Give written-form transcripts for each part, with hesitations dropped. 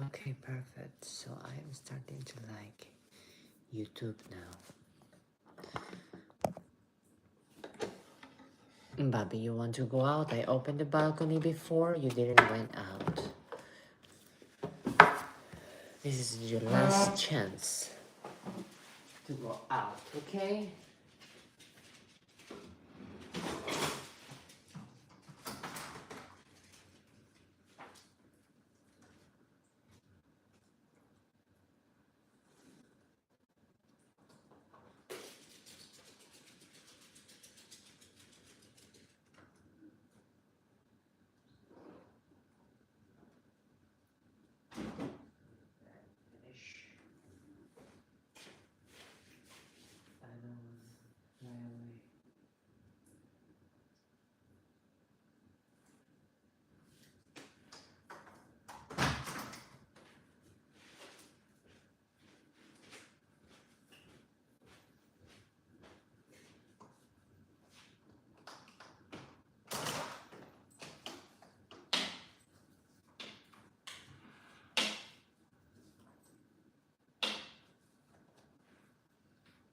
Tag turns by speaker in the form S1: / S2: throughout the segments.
S1: Okay, perfect. So I am starting to like YouTube now. Bobby, you want to go out? I opened the balcony before. You didn't went out. This is your last chance to go out, okay?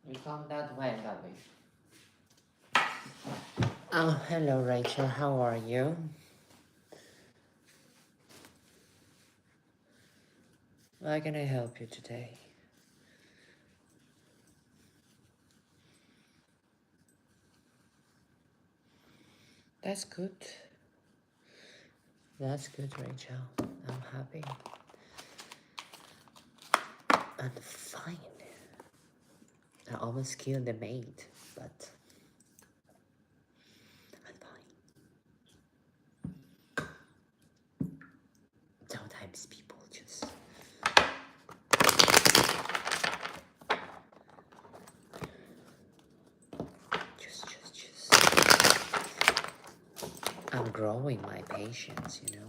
S1: You come that way, Bobby. Oh, hello, Rachel. How are you? How can I help you today? That's good. That's good, Rachel. I'm happy. And fine. I almost killed the maid, but I'm fine. Sometimes people just. I'm growing my patience, you know?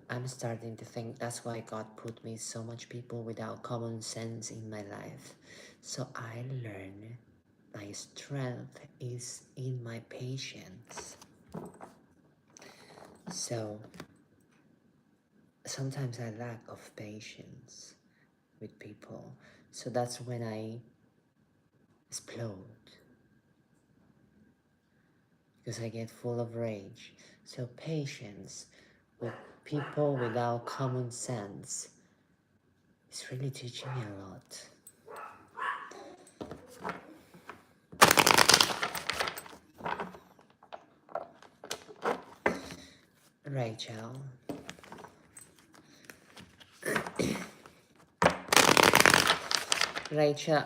S1: I'm starting to think that's why God put me so much people without common sense in my life. So I learn my strength is in my patience. So sometimes I lack of patience with people. So that's when I explode. Because I get full of rage. So patience with people without common sense is really teaching me a lot. Rachel. Rachel,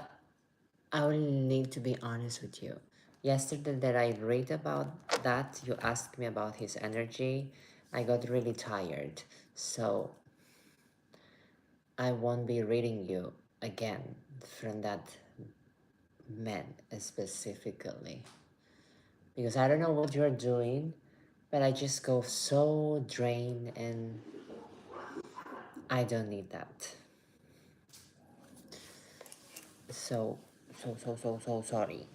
S1: I will need to be honest with you. Yesterday that I read about that, you asked me about his energy. I got really tired. So I won't be reading you again from that man specifically. Because I don't know what you're doing, but I just go so drained and I don't need that. So sorry.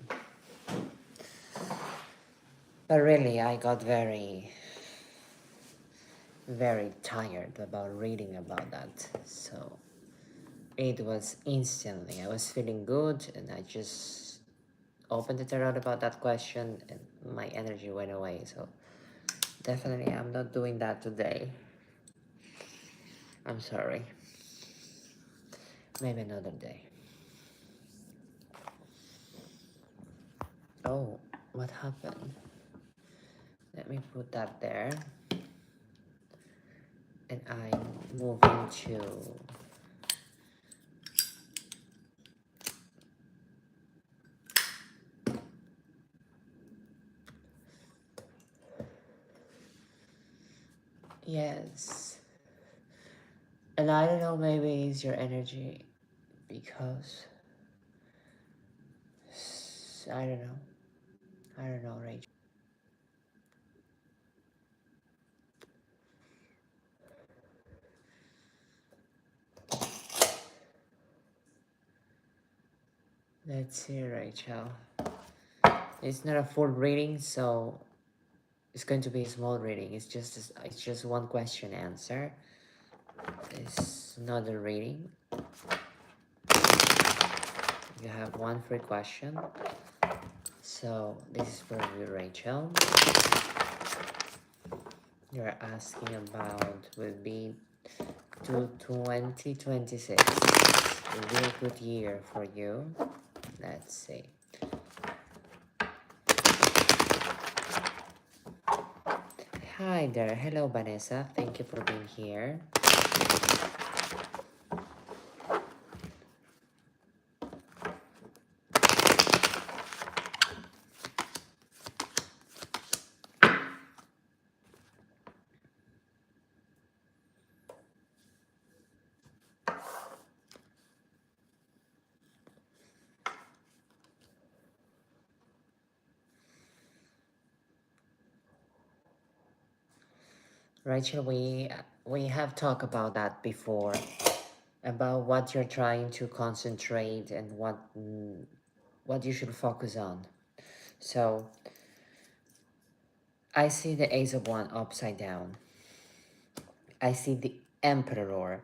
S1: But really, I got very tired about reading about that. So it was instantly, I was feeling good and I just opened the tarot about that question and my energy went away. So definitely I'm not doing that today. I'm sorry. Maybe another day. Oh, what happened? Let me put that there. And I'm moving to yes. And I don't know, maybe it's your energy because I don't know, Rachel. Let's see, Rachel. It's not a full reading, so It's going to be a small reading. It's just one question answer. It's not a reading. You have one free question. So this is for you, Rachel. You're asking about will be to 2026. A real good year for you. Let's see. Hi there. Hello, Vanessa. Thank you for being here. Rachel, we have talked about that before, about what you're trying to concentrate and what you should focus on. So I see the Ace of Wands upside down. I see the Emperor,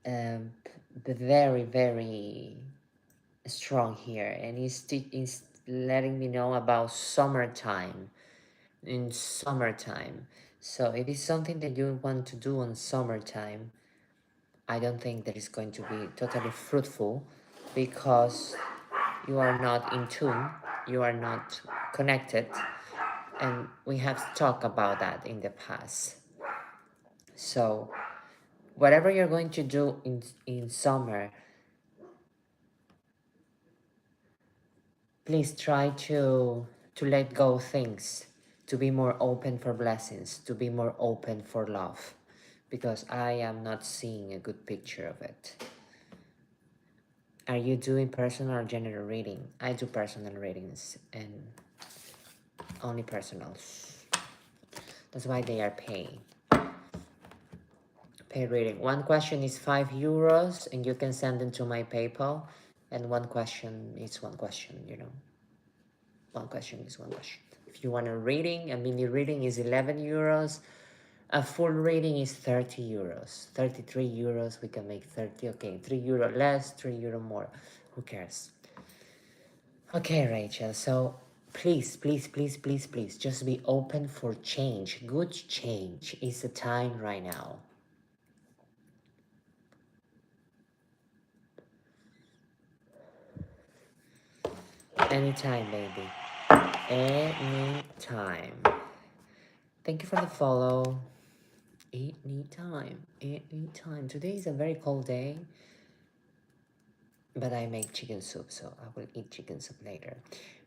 S1: very, very strong here, and he's letting me know about summertime. In summertime, so it is something that you want to do on summertime. I don't think that is going to be totally fruitful because you are not in tune, you are not connected, and we have talked about that in the past. So whatever you're going to do in summer, please try to let go things, to be more open for blessings, to be more open for love, because I am not seeing a good picture of it. Are you doing personal or general reading? I do personal readings and only personals. That's why they are paid. Paid reading. One question is €5 and you can send them to my PayPal. And one question is one question, you know. One question is one question. If you want a reading, a mini reading is €11. A full reading is €30. €33, we can make 30. Okay, €3 less, €3 more. Who cares? Okay, Rachel, so please, please, please, please, please, just be open for change. Good change is the time right now. Anytime, baby. Anytime. Thank you for the follow. Anytime. Anytime. Today is a very cold day, but I make chicken soup, so I will eat chicken soup later.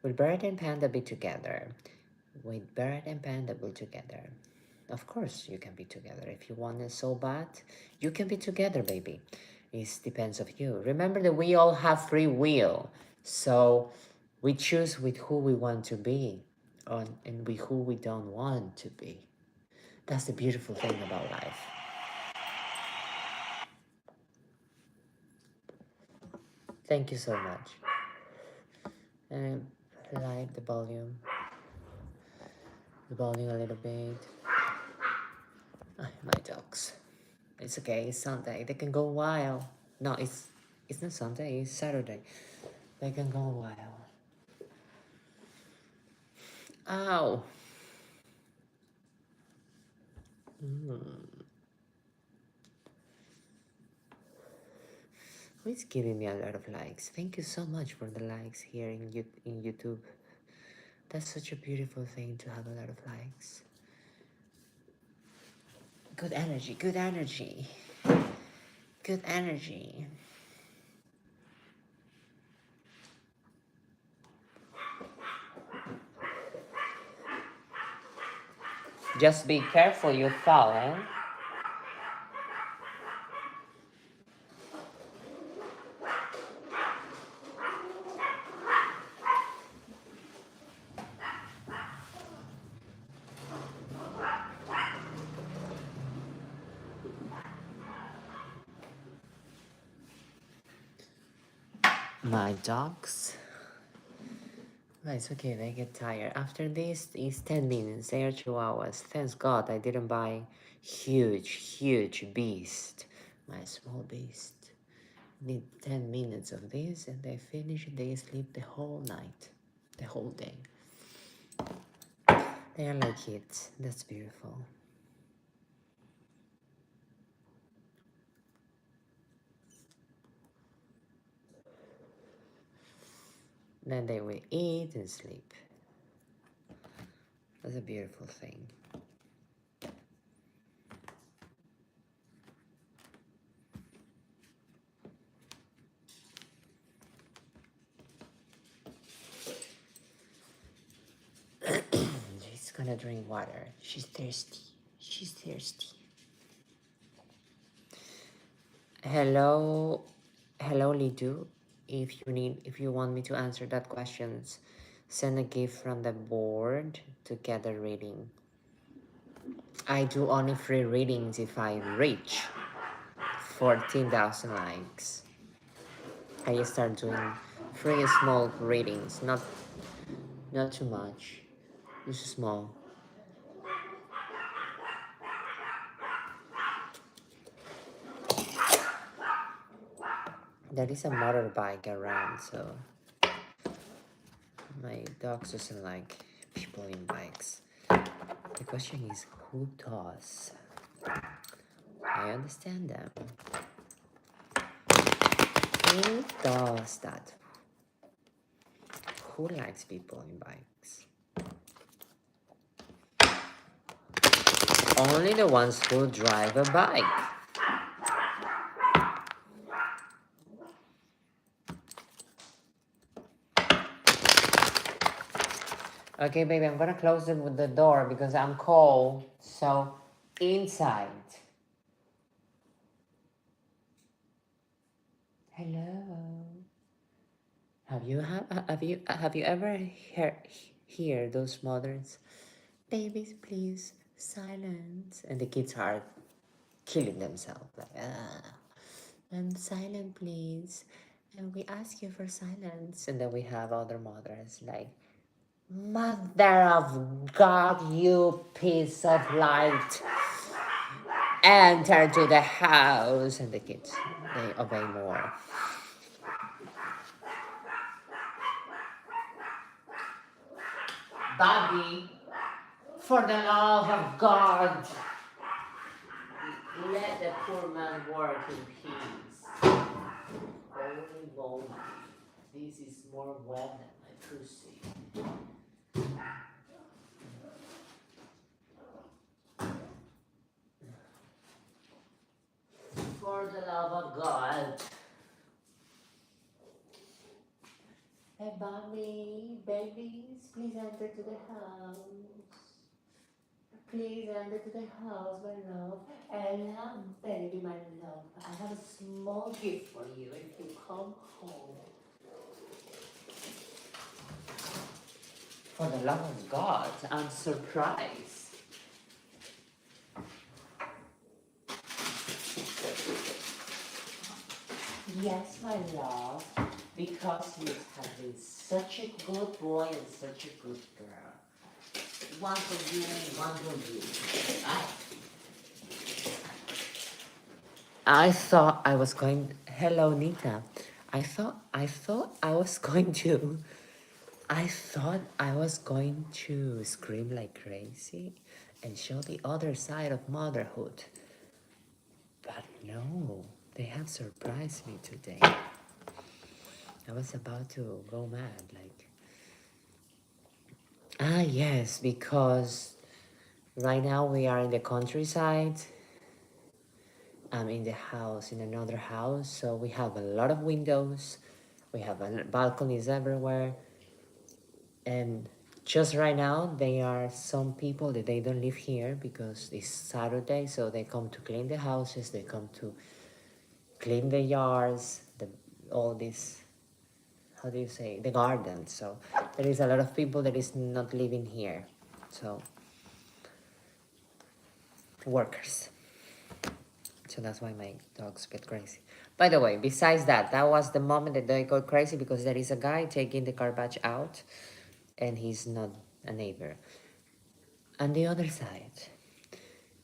S1: Will Bird and Panda be together? Will Bird and Panda be together? Of course you can be together. If you want it so bad, you can be together, baby. It depends of you. Remember that we all have free will. So we choose with who we want to be and with who we don't want to be. That's the beautiful thing about life. Thank you so much. And light the volume a little bit. My dogs. It's okay, it's Sunday. They can go wild. No, it's not Sunday, it's Saturday. They can go wild. Ow. Who is giving me a lot of likes? Thank you so much for the likes here in YouTube. That's such a beautiful thing to have a lot of likes. Good energy, good energy. Good energy. Just be careful you fall, eh? My dogs. It's okay, they get tired. After this is 10 minutes, they are 2 hours. Thanks God I didn't buy huge beast. My small beast. Need 10 minutes of this and they finish, they sleep the whole night. The whole day. They are like kids. That's beautiful. Then they will eat and sleep. That's a beautiful thing. She's gonna drink water. She's thirsty. She's thirsty. Hello, Lidu. If you want me to answer that questions, send a gift from the board to get a reading. I do only free readings if I reach 14,000 likes. I start doing free small readings, not too much, just small. There is a motorbike around, so my dog doesn't like people in bikes. The question is, who does? I understand them. Who does that? Who likes people in bikes? Only the ones who drive a bike. Okay, baby, I'm gonna close it with the door because I'm cold. So, inside. Hello. Have you ever hear those mothers? Babies, please silence. And the kids are killing themselves. Like, and silent, please. And we ask you for silence. And then we have other mothers like, Mother of God, you piece of light, enter to the house. And the kids, they obey more. Bobby, for the love of God, let the poor man work in peace. Holy moly, this is more wet than my pussy. For the love of God. Hey, Bobby, babies, please enter to the house. Please enter to the house, my love. Ella, baby, my love. I have a small gift for you if you come home. For the love of God, I'm surprised. Yes, my love, because you have been such a good boy and such a good girl. One for you, one for you. I thought I was going. Hello, Nita. I thought I was going to. I thought I was going to scream like crazy and show the other side of motherhood. But no, they have surprised me today. I was about to go mad, like. Yes, because right now we are in the countryside. I'm in the house, in another house, so we have a lot of windows. We have balconies everywhere. And just right now, there are some people that they don't live here because it's Saturday, so they come to clean the houses, they come to clean the yards, all this, how do you say, the garden. So there is a lot of people that is not living here. So workers. So that's why my dogs get crazy. By the way, besides that, that was the moment that they got crazy because there is a guy taking the garbage out. and he's not a neighbor. On the other side,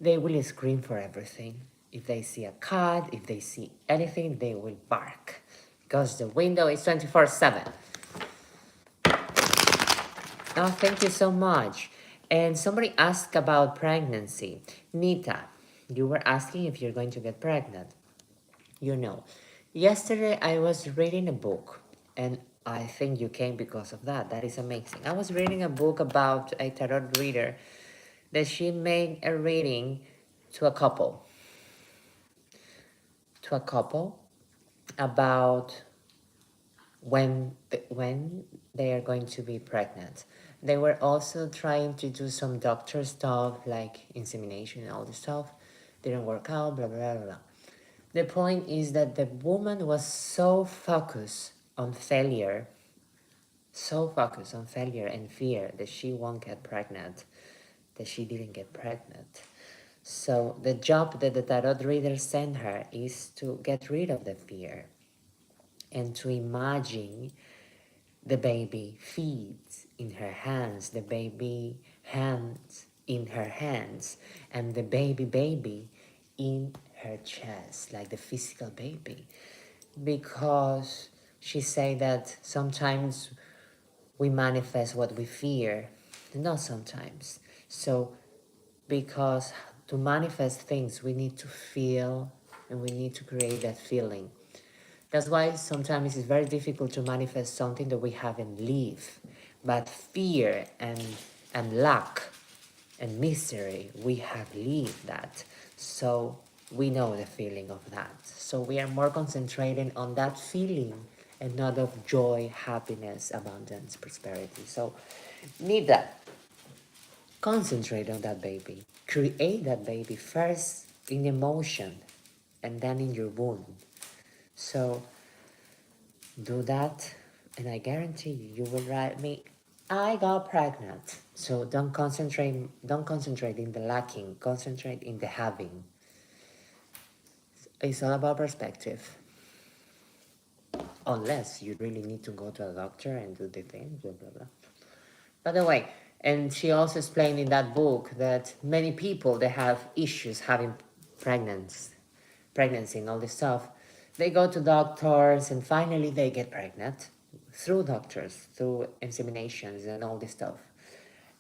S1: they will scream for everything. If they see a cat, if they see anything, they will bark because the window is 24/7. Oh, thank you so much. And somebody asked about pregnancy. Nita, you were asking if you're going to get pregnant. You know, yesterday I was reading a book, and I think you came because of that. That is amazing. I was reading a book about a tarot reader that she made a reading to a couple, about when they are going to be pregnant. They were also trying to do some doctor stuff like insemination and all this stuff. Didn't work out, blah, blah, blah, blah. The point is that the woman was so focused on failure, and fear that she won't get pregnant, that she didn't get pregnant. So the job that the tarot reader sent her is to get rid of the fear and to imagine the baby feet in her hands, the baby hands in her hands, and the baby in her chest, like the physical baby. Because she said that sometimes we manifest what we fear, not sometimes. So, because to manifest things, we need to feel and we need to create that feeling. That's why sometimes it's very difficult to manifest something that we haven't lived. But fear and lack and misery, we have lived that. So we know the feeling of that. So we are more concentrated on that feeling and not of joy, happiness, abundance, prosperity. So need that. Concentrate on that baby. Create that baby first in emotion and then in your womb. So do that, and I guarantee you will write me, I got pregnant. So don't concentrate in the lacking, concentrate in the having. It's all about perspective. Unless you really need to go to a doctor and do the thing, blah, blah, blah. By the way, and she also explained in that book that many people, they have issues having pregnancy and all this stuff. They go to doctors and finally they get pregnant through doctors, through inseminations and all this stuff.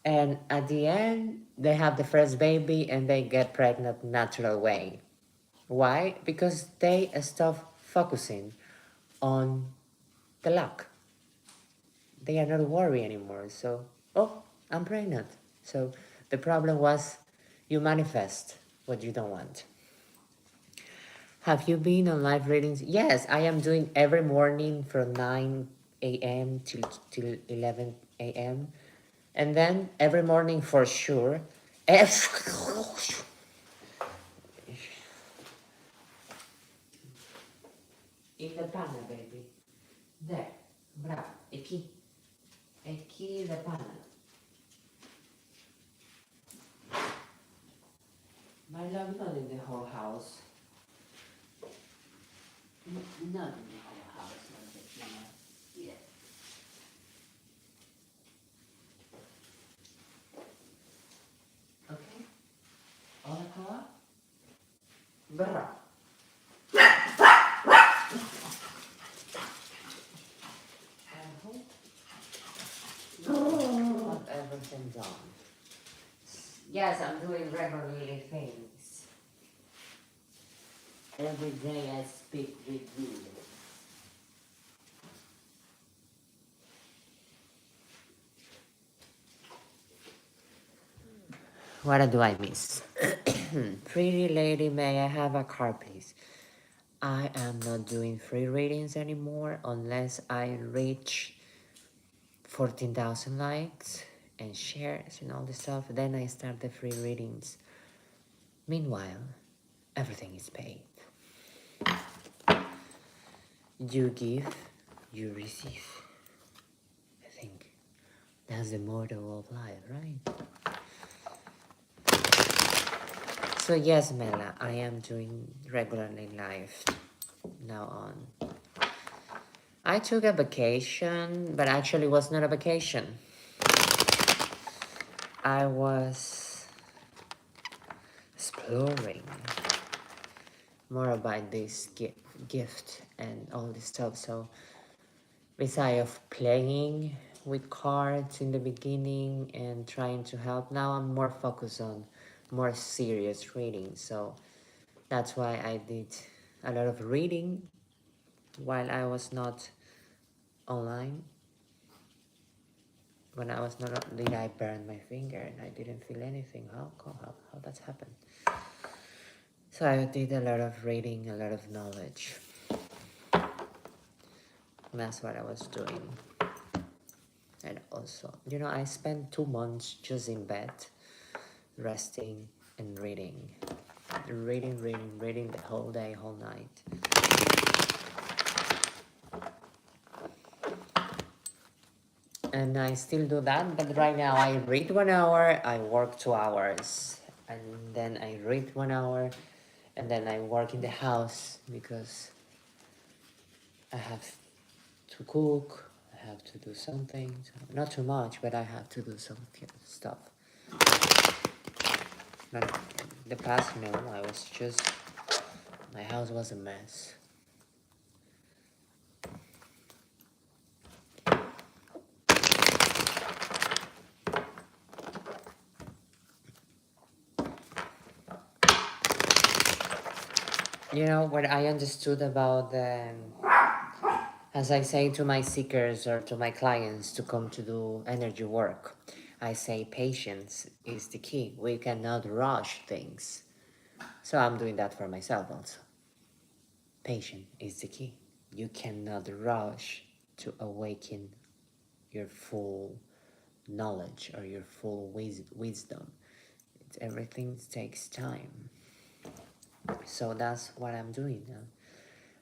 S1: And at the end, they have the first baby and they get pregnant natural way. Why? Because they stop focusing on the luck. They are not worried anymore. So, oh, I'm pregnant. So the problem was you manifest what you don't want. Have you been on live readings? Yes, I am doing every morning from 9 a.m. till 11 a.m. And then every morning for sure. In the panel, baby. There. Bravo. Aqui. Aqui the panel. My love, not in the whole house. Not in the whole house. Yeah. Okay. Hola, Carla. Bravo. Not everything done. Yes, I'm doing regularly things. Every day I speak with you. What do I miss? Pretty lady, may I have a card, please? I am not doing free readings anymore unless I reach 14,000 likes and shares and all this stuff. Then I start the free readings. Meanwhile, everything is paid. You give, you receive. I think that's the motto of life, right? So yes, Mela, I am doing regularly live now on. I took a vacation, but actually it was not a vacation. I was exploring more about this gift and all this stuff. So besides of playing with cards in the beginning and trying to help, now I'm more focused on more serious reading. So that's why I did a lot of reading while I was not online. When I was not, did I burn my finger and I didn't feel anything? How that's happened? So I did a lot of reading, a lot of knowledge. And that's what I was doing. And also, you know, I spent 2 months just in bed, resting and reading. Reading the whole day, whole night. And I still do that, but right now I read 1 hour, I work 2 hours. And then I read 1 hour, and then I work in the house because I have to cook, I have to do something. Not too much, but I have to do some stuff. But the past meal, I was just, my house was a mess. You know, what I understood about as I say to my seekers or to my clients to come to do energy work, I say patience is the key. We cannot rush things. So I'm doing that for myself also. Patience is the key. You cannot rush to awaken your full knowledge or your full wisdom. Everything takes time. So that's what I'm doing now.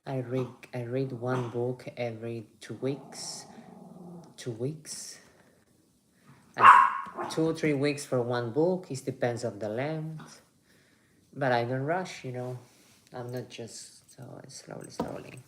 S1: I read one book every 2 weeks. 2 weeks. And 2 or 3 weeks for one book. It depends on the length. But I don't rush, you know. I'm not just so slowly.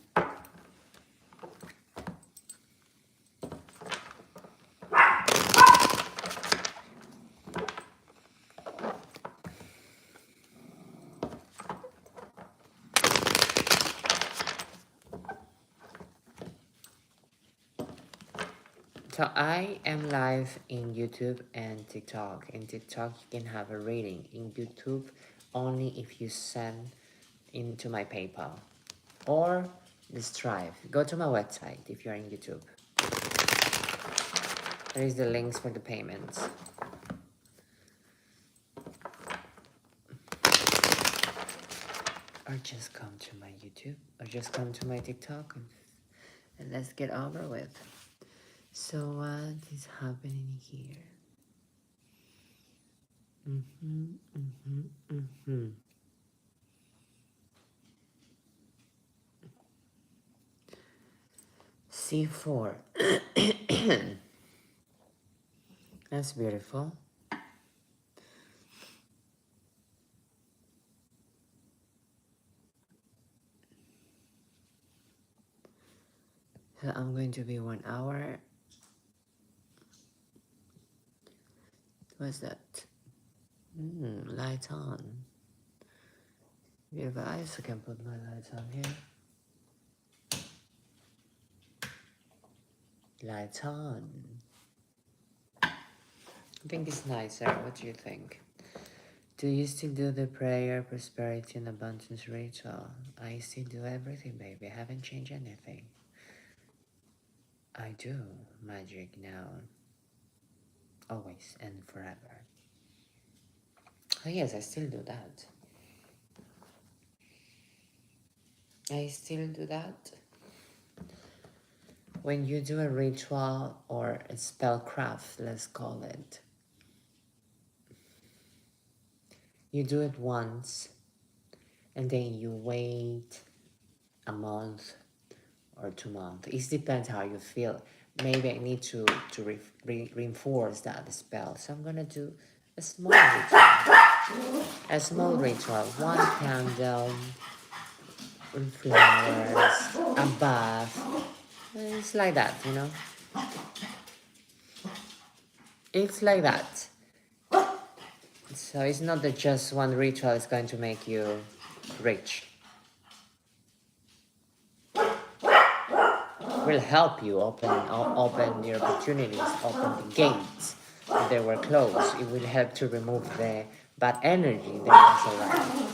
S1: So I am live in YouTube and TikTok. In TikTok, you can have a reading. In YouTube, only if you send into my PayPal or the Strive. Go to my website if you're in YouTube. There is the links for the payments. Or just come to my YouTube or just come to my TikTok and let's get over with. So what is happening here? C4. That's beautiful. So I'm going to be 1 hour. What's that? Lights on. Beautiful. I also can put my lights on here. Lights on. I think it's nicer. What do you think? Do you still do the prayer, prosperity, and abundance ritual? I still do everything, baby. I haven't changed anything. I do magic now. Always and forever. Oh yes, I still do that. I still do that. When you do a ritual or a spellcraft, let's call it, you do it once and then you wait a month or 2 months. It depends how you feel. Maybe I need to reinforce that spell. So I'm gonna do a small ritual. A small ritual. 1 candle, with flowers, a bath. It's like that, you know. It's like that. So it's not that just one ritual is going to make you rich. Will help you open the opportunities, open the gates. If they were closed, it will help to remove the bad energy that was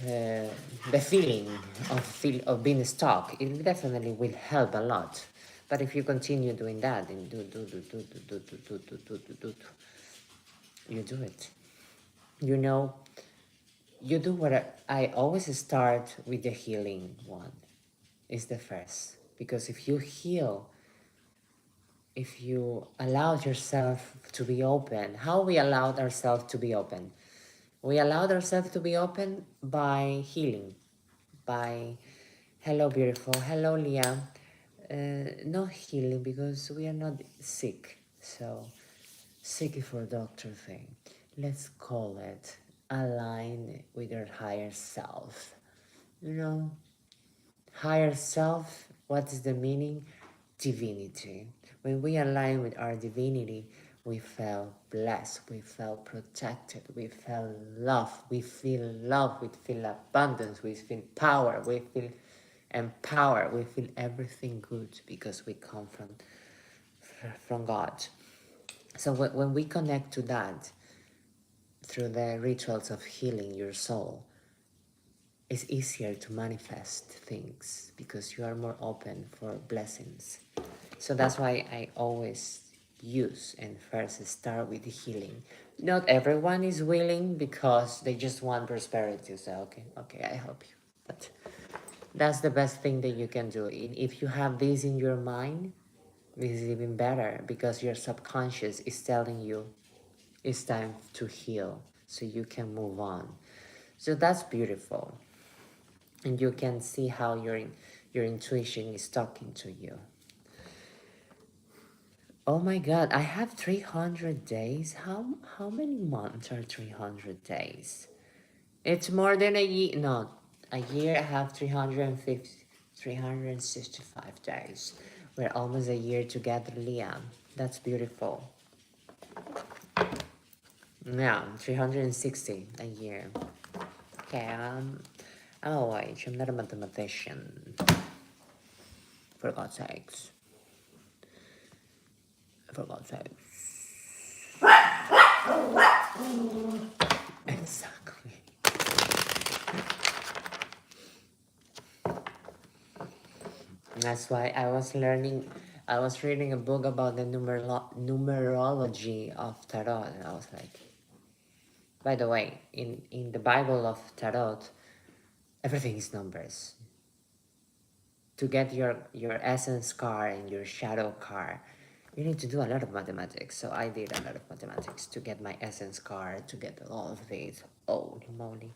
S1: around. The feeling of being stuck, it definitely will help a lot. But if you continue doing that and you do it. You know, you do what I always start with the healing one. Is the first. Because if you heal, if you allowed yourself to be open, how we allowed ourselves to be open? We allowed ourselves to be open by healing, by hello beautiful, hello Leah. Not healing because we are not sick. So sick for doctor thing. Let's call it align with your higher self. You know, higher self, what is the meaning? Divinity. When we align with our divinity, we feel blessed, we feel protected, we feel love, we feel abundance, we feel power, we feel empowered, we feel everything good because we come from God. So when we connect to that through the rituals of healing your soul, it's easier to manifest things because you are more open for blessings. So that's why I always use and first start with the healing. Not everyone is willing because they just want prosperity. So okay, I help you. But that's the best thing that you can do. If you have this in your mind, this is even better because your subconscious is telling you it's time to heal so you can move on. So that's beautiful. And you can see how your intuition is talking to you. Oh my God, I have 300 days. How many months are 300 days? It's more than a year. No, a year I have 350, 365 days. We're almost a year together, Liam. That's beautiful. Yeah, 360 a year. Okay, I'm a wage. I'm not a mathematician. For God's sakes. For God's sakes. Exactly. That's why I was reading a book about the numerology of tarot, and I was like, by the way, in the Bible of tarot, everything is numbers. To get your essence card and your shadow card, you need to do a lot of mathematics. So I did a lot of mathematics to get my essence card, to get all of these. Holy moly.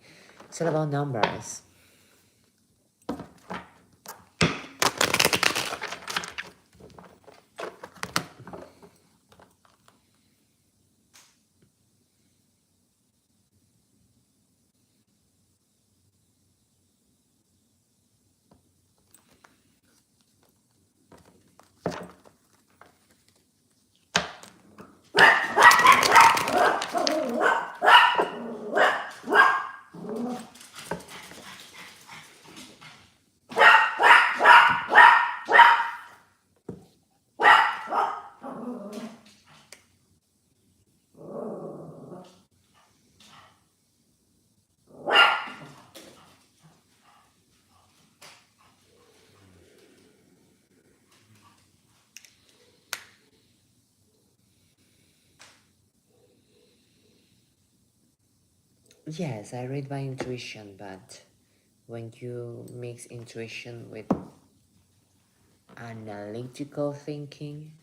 S1: It's all about numbers. Yes, I read by intuition, but when you mix intuition with analytical thinking,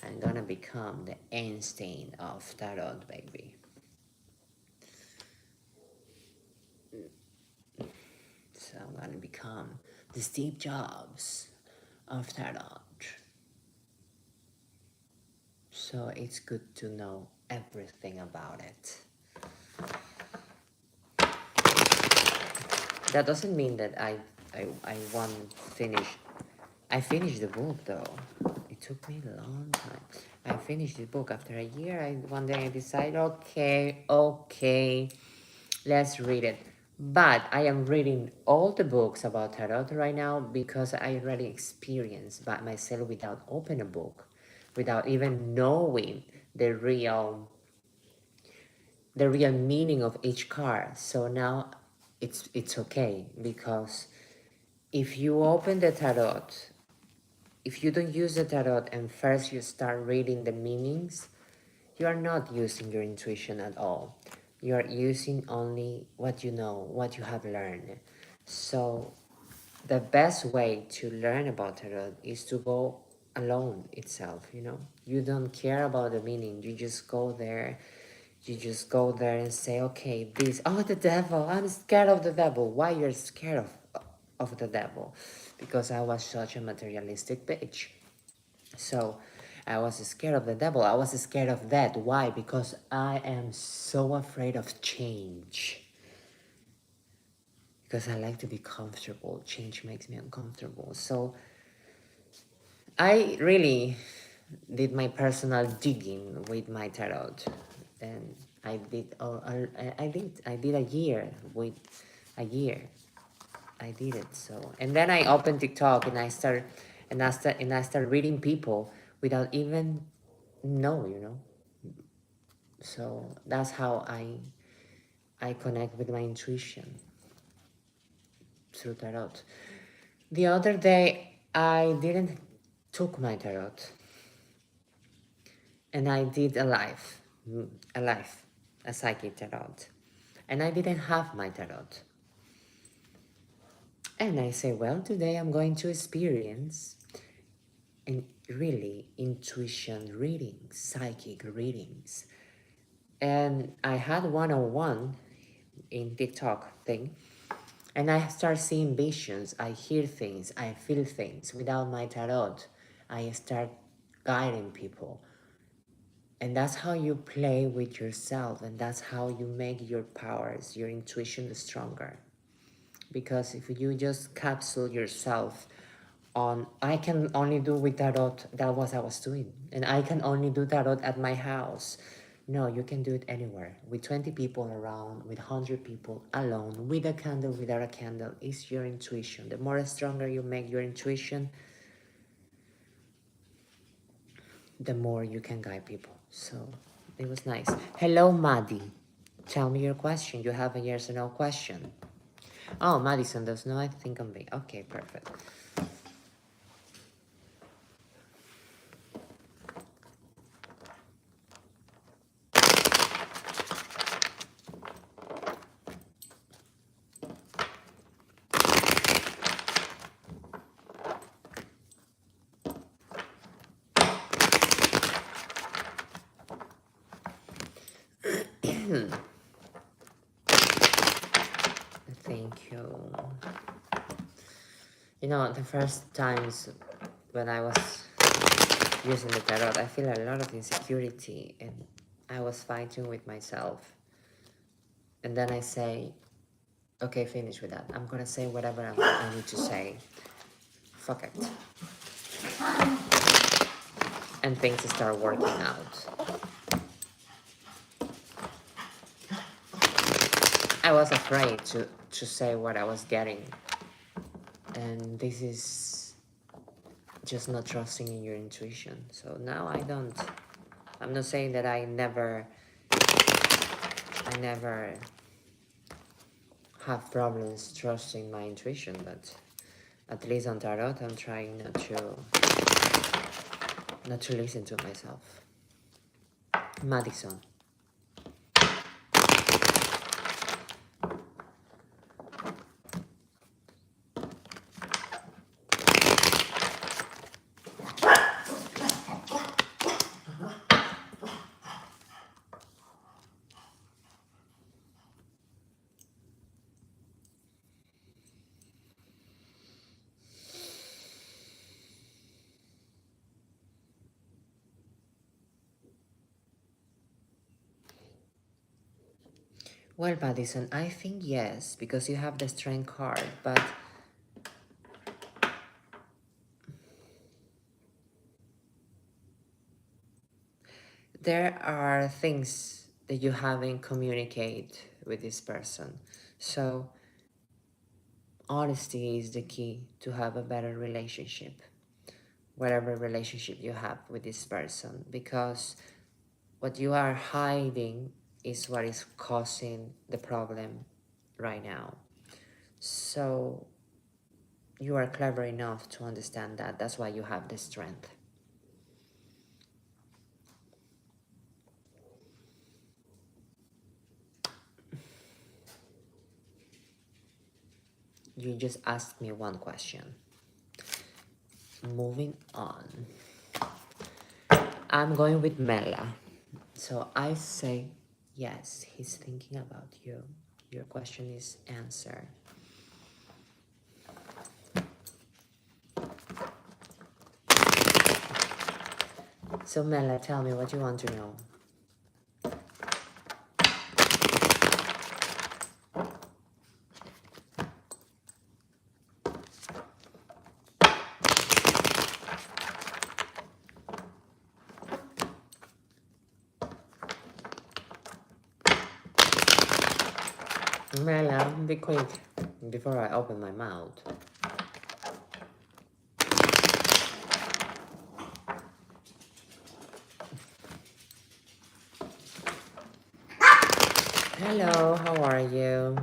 S1: I'm gonna become the Einstein of tarot, baby. So I'm gonna become the Steve Jobs of tarot. So it's good to know everything about it. That doesn't mean that I want finish. I finished the book though. took me a long time. I finished the book after a year. One day I decided, okay, let's read it. But I am reading all the books about tarot right now because I already experienced by myself without opening a book, without even knowing the real meaning of each card. So now it's okay, because if you open the tarot, if you don't use the tarot and first you start reading the meanings, you are not using your intuition at all. You are using only what you know, what you have learned. So the best way to learn about tarot is to go alone itself, you know. You don't care about the meaning. You just go there. You just go there and say, okay, this, oh, the devil, I'm scared of the devil. Why you're scared of the devil? Because I was such a materialistic bitch. So I was scared of the devil. I was scared of that. Why? Because I am so afraid of change. Because I like to be comfortable. Change makes me uncomfortable. So I really did my personal digging with my tarot, and I did. I did a year with a year. I did it. So, and then I opened TikTok and I start reading people without even know, you know. So that's how I connect with my intuition through tarot. The other day I didn't took my tarot, and I did a psychic tarot, and I didn't have my tarot. And I say, well, today I'm going to experience and really intuition readings, psychic readings. And I had 101 in TikTok thing, and I start seeing visions, I hear things, I feel things without my tarot. I start guiding people. And that's how you play with yourself, and that's how you make your powers, your intuition stronger. Because if you just capsule yourself on, I can only do with tarot, that was I was doing. And I can only do tarot at my house. No, you can do it anywhere. With 20 people around, with 100 people, alone, with a candle, without a candle. It's your intuition. The more stronger you make your intuition, the more you can guide people. So it was nice. Hello, Maddie. Tell me your question. You have a yes or no question. Oh, Madison does know. I think I'm big. Okay, perfect. Thank you. You know, the first times when I was using the tarot, I feel a lot of insecurity, and I was fighting with myself. And then I say, okay, finish with that. I'm gonna say whatever I need to say. Fuck it. And things start working out. I was afraid to say what I was getting. And this is just not trusting in your intuition. So now I'm not saying that I never have problems trusting my intuition, but at least on tarot, I'm trying not to listen to myself. Madison. Well, Madison, I think yes, because you have the strength card, but there are things that you haven't communicate with this person. So honesty is the key to have a better relationship, whatever relationship you have with this person, because what you are hiding is what is causing the problem right now. So you are clever enough to understand that. That's why you have the strength. You just asked me one question. Moving on. I'm going with Mela. So I say, yes, he's thinking about you. Your question is answered. So Mela, tell me what you want to know. Mela, be quick before I open my mouth. Hello, how are you?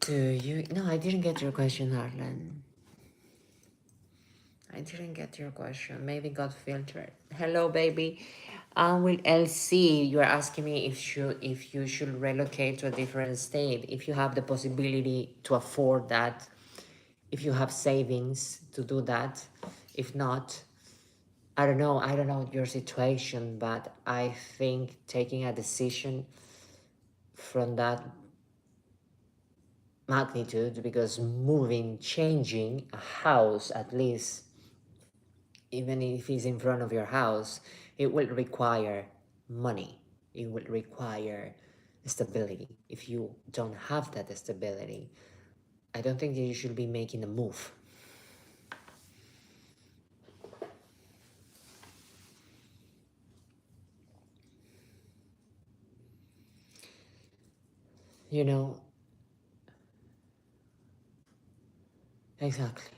S1: Do you... No, I didn't get your question, Harlan. I didn't get your question. Maybe got filtered. Hello, baby. I'm with LC. You are asking me if you should relocate to a different state, if you have the possibility to afford that, if you have savings to do that. If not, I don't know. I don't know your situation, but I think taking a decision from that magnitude, because moving, changing a house, at least, even if it's in front of your house, it will require money. It will require stability. If you don't have that stability, I don't think that you should be making a move. You know, exactly.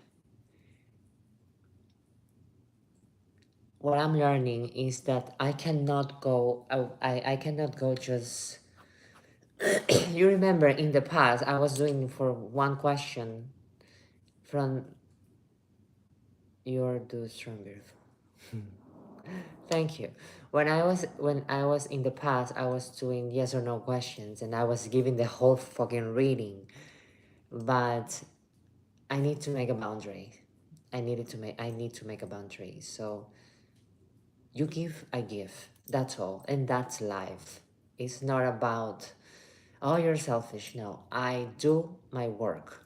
S1: What I'm learning is that I cannot go, I cannot go just, you remember in the past, I was doing for one question from your do strong beautiful. Thank you. When I was in the past, I was doing yes or no questions and I was giving the whole fucking reading. But I need to make a boundary. I need to make a boundary. So you give, I give. That's all. And that's life. It's not about, oh, you're selfish. No. I do my work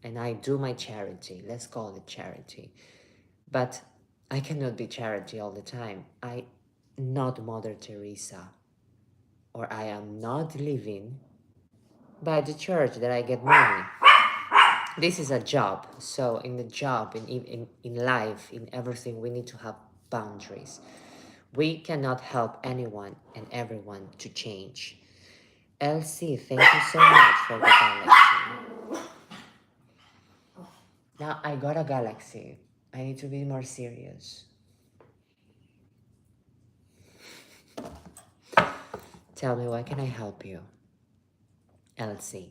S1: and I do my charity. Let's call it charity. But I cannot be charity all the time. I not Mother Teresa, or I am not living by the church that I get money. This is a job. So in the job, in life, in everything, we need to have boundaries. We cannot help anyone and everyone to change. LC, thank you so much for the galaxy. Now I got a galaxy. I need to be more serious. Tell me, why can I help you? LC.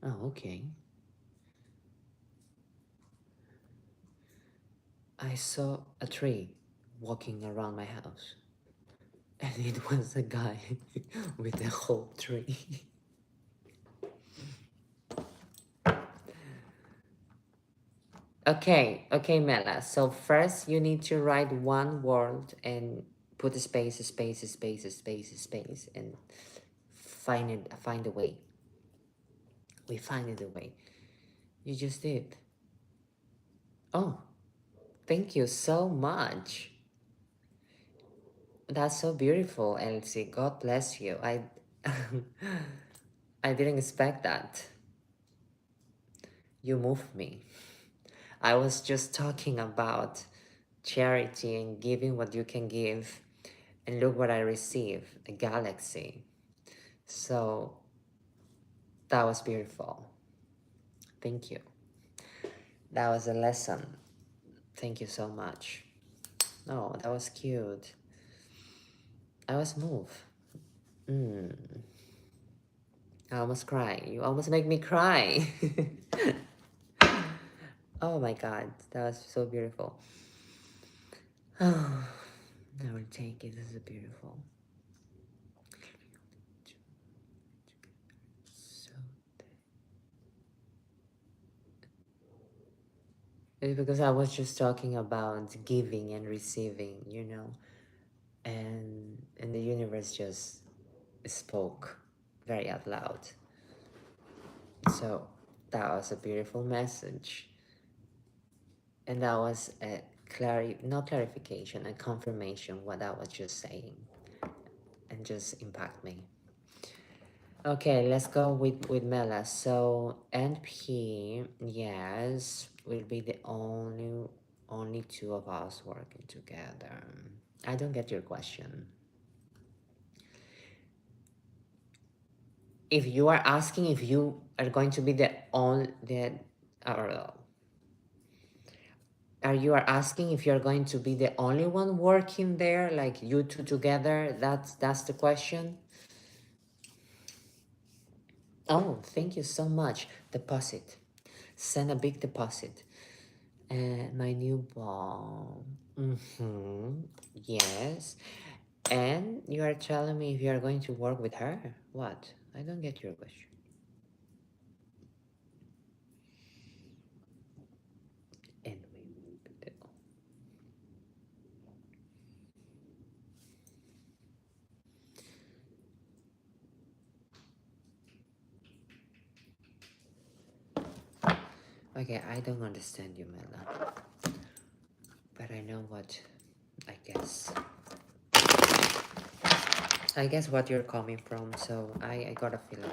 S1: Oh, okay. I saw a tree walking around my house. And it was a guy with a whole tree. Okay, Mela. So first you need to write one word and put a space, and find a way. We find it a way. You just did. Oh, thank you so much. That's so beautiful, Elsie. God bless you. I didn't expect that. You moved me. I was just talking about charity and giving what you can give, and look what I receive, a galaxy. So that was beautiful. Thank you. That was a lesson. Thank you so much. Oh, that was cute. I was moved. Mm, I almost cry. You almost make me cry. Oh my God, that was so beautiful. Oh, I will take it. This is beautiful. So, it's because I was just talking about giving and receiving, you know, and the universe just spoke very out loud. So that was a beautiful message, and that was a not clarification, a confirmation what I was just saying, and just impact me. Okay, let's go with Mela. So NP, yes, will be the only two of us working together. I don't get your question. If you are asking if you are going to be the only or are you are asking if you're going to be the only one working there, like you two together? That's the question. Oh, thank you so much. Deposit. Send a big deposit. And my new bomb. Yes. And you are telling me if you are going to work with her? What? I don't get your question. And okay, I don't understand you, Mela. But I know what, I guess. I guess what you're coming from, so I got a feeling.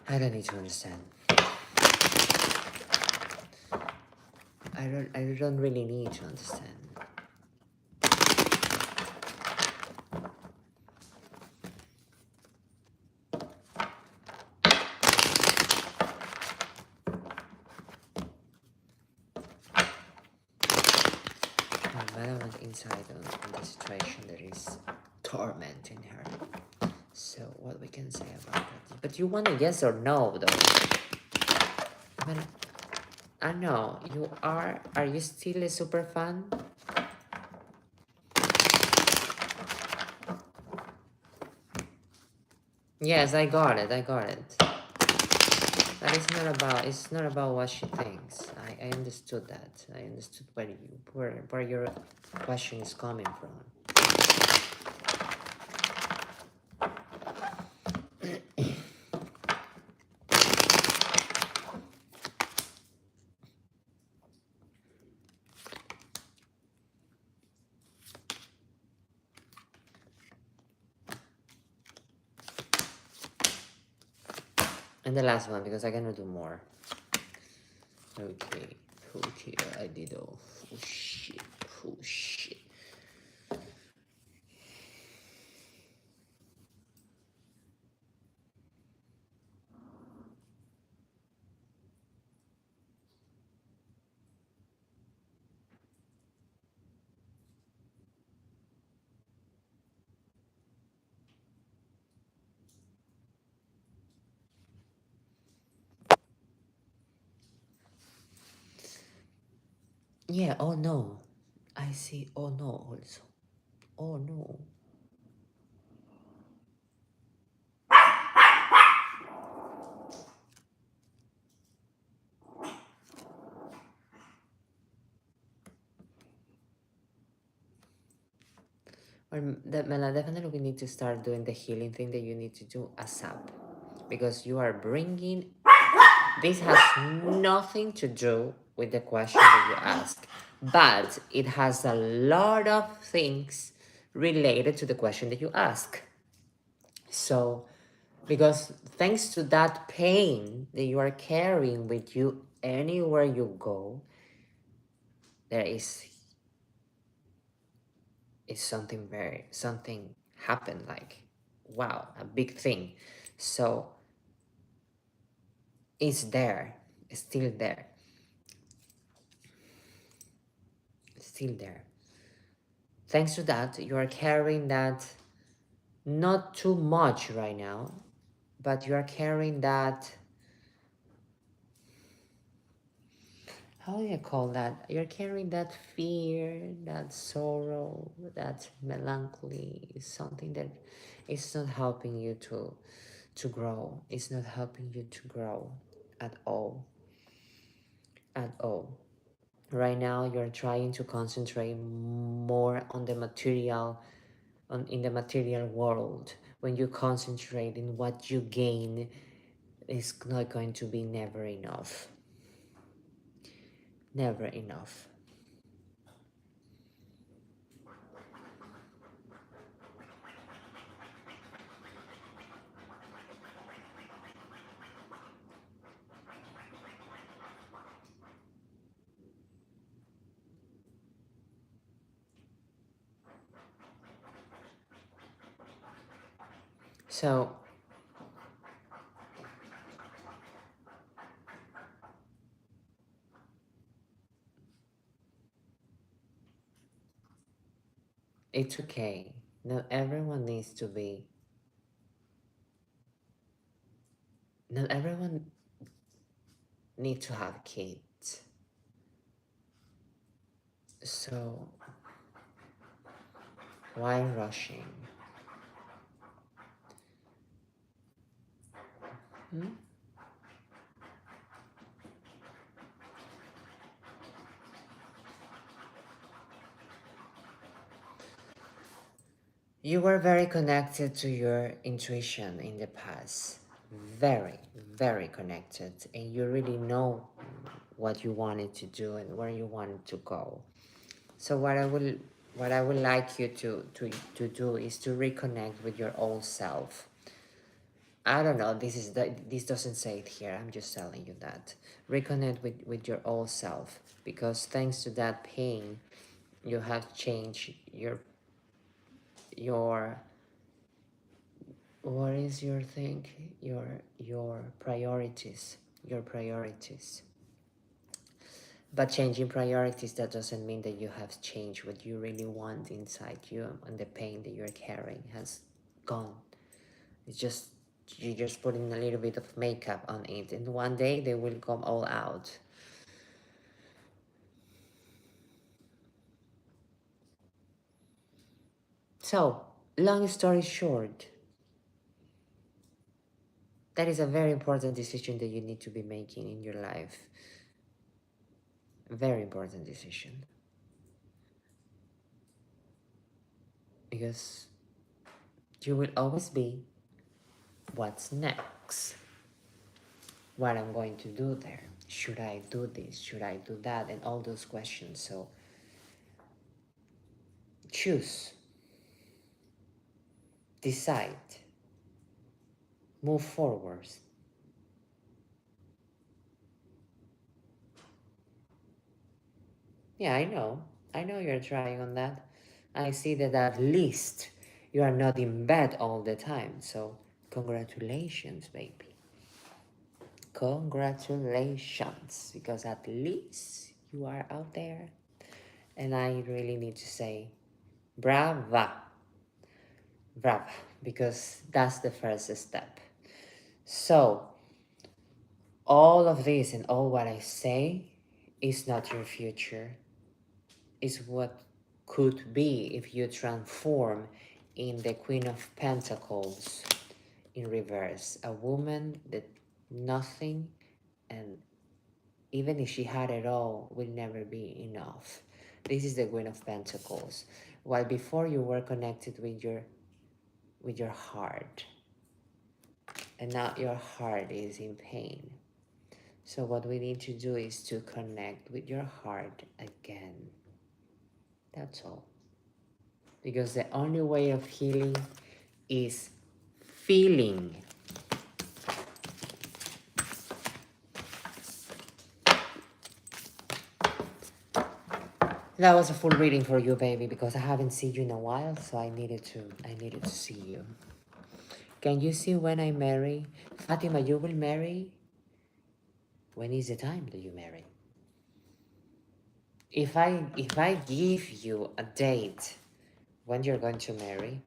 S1: I don't need to understand. I don't really need to understand. Mela went inside on the situation that is tormenting her. So what we can say about that? But you want a yes or no, though. Mela, I know you are. Are you still a super fan? Yes, I got it. I got it. But it's not about what she thinks. I understood that. I understood where your question is coming from. And the last one, because I cannot do more. Okay. Okay, I did all. Oh shit. Oh shit. Yeah, oh no. I see. Oh no, also. Oh no. Or that Mela, definitely we need to start doing the healing thing that you need to do ASAP. Because you are bringing This has nothing to do with the question that you ask, but it has a lot of things related to the question that you ask. So, because thanks to that pain that you are carrying with you anywhere you go, there is something happened, like, wow, a big thing. So it's there, it's still there, still there. Thanks to that, you are carrying that, not too much right now, but you are carrying that, how do you call that? You're carrying that fear, that sorrow, that melancholy, is something that is not helping you to grow. It's not helping you to grow at all. At all. Right now you're trying to concentrate more on the material, in the material world. When you concentrate in what you gain, it's not going to be never enough. Never enough. So it's okay. Not everyone needs to be, not everyone need to have kids. So why rushing? Hmm? You were very connected to your intuition in the past. Very, very connected. And you really know what you wanted to do and where you wanted to go. So what I would like you to do is to reconnect with your old self. I don't know, this doesn't say it here. I'm just telling you that. Reconnect with your old self, because thanks to that pain, you have changed your what is your thing? Your priorities. Your priorities. But changing priorities, that doesn't mean that you have changed what you really want inside you, and the pain that you're carrying has gone. It's just, you're just putting a little bit of makeup on it, and one day they will come all out. So, long story short, that is a very important decision that you need to be making in your life. A very important decision. Because you will always be, what's next? What I'm going to do there? Should I do this? Should I do that? And all those questions. So choose, decide, move forward. Yeah, I know. I know you're trying on that. I see that at least you are not in bed all the time. So congratulations, baby. Congratulations. Because at least you are out there. And I really need to say, brava. Brava. Because that's the first step. So all of this and all what I say is not your future. Is what could be if you transform in the Queen of Pentacles in reverse. A woman that nothing, and even if she had it all, will never be enough. This is the Queen of Pentacles. While before you were connected with your heart, and now your heart is in pain. So what we need to do is to connect with your heart again. That's all. Because the only way of healing is feeling. That was a full reading for you, baby, because I haven't seen you in a while, so I needed to see you. Can you see when I marry? Fatima, you will marry? When is the time that you marry? If I give you a date when you're going to marry,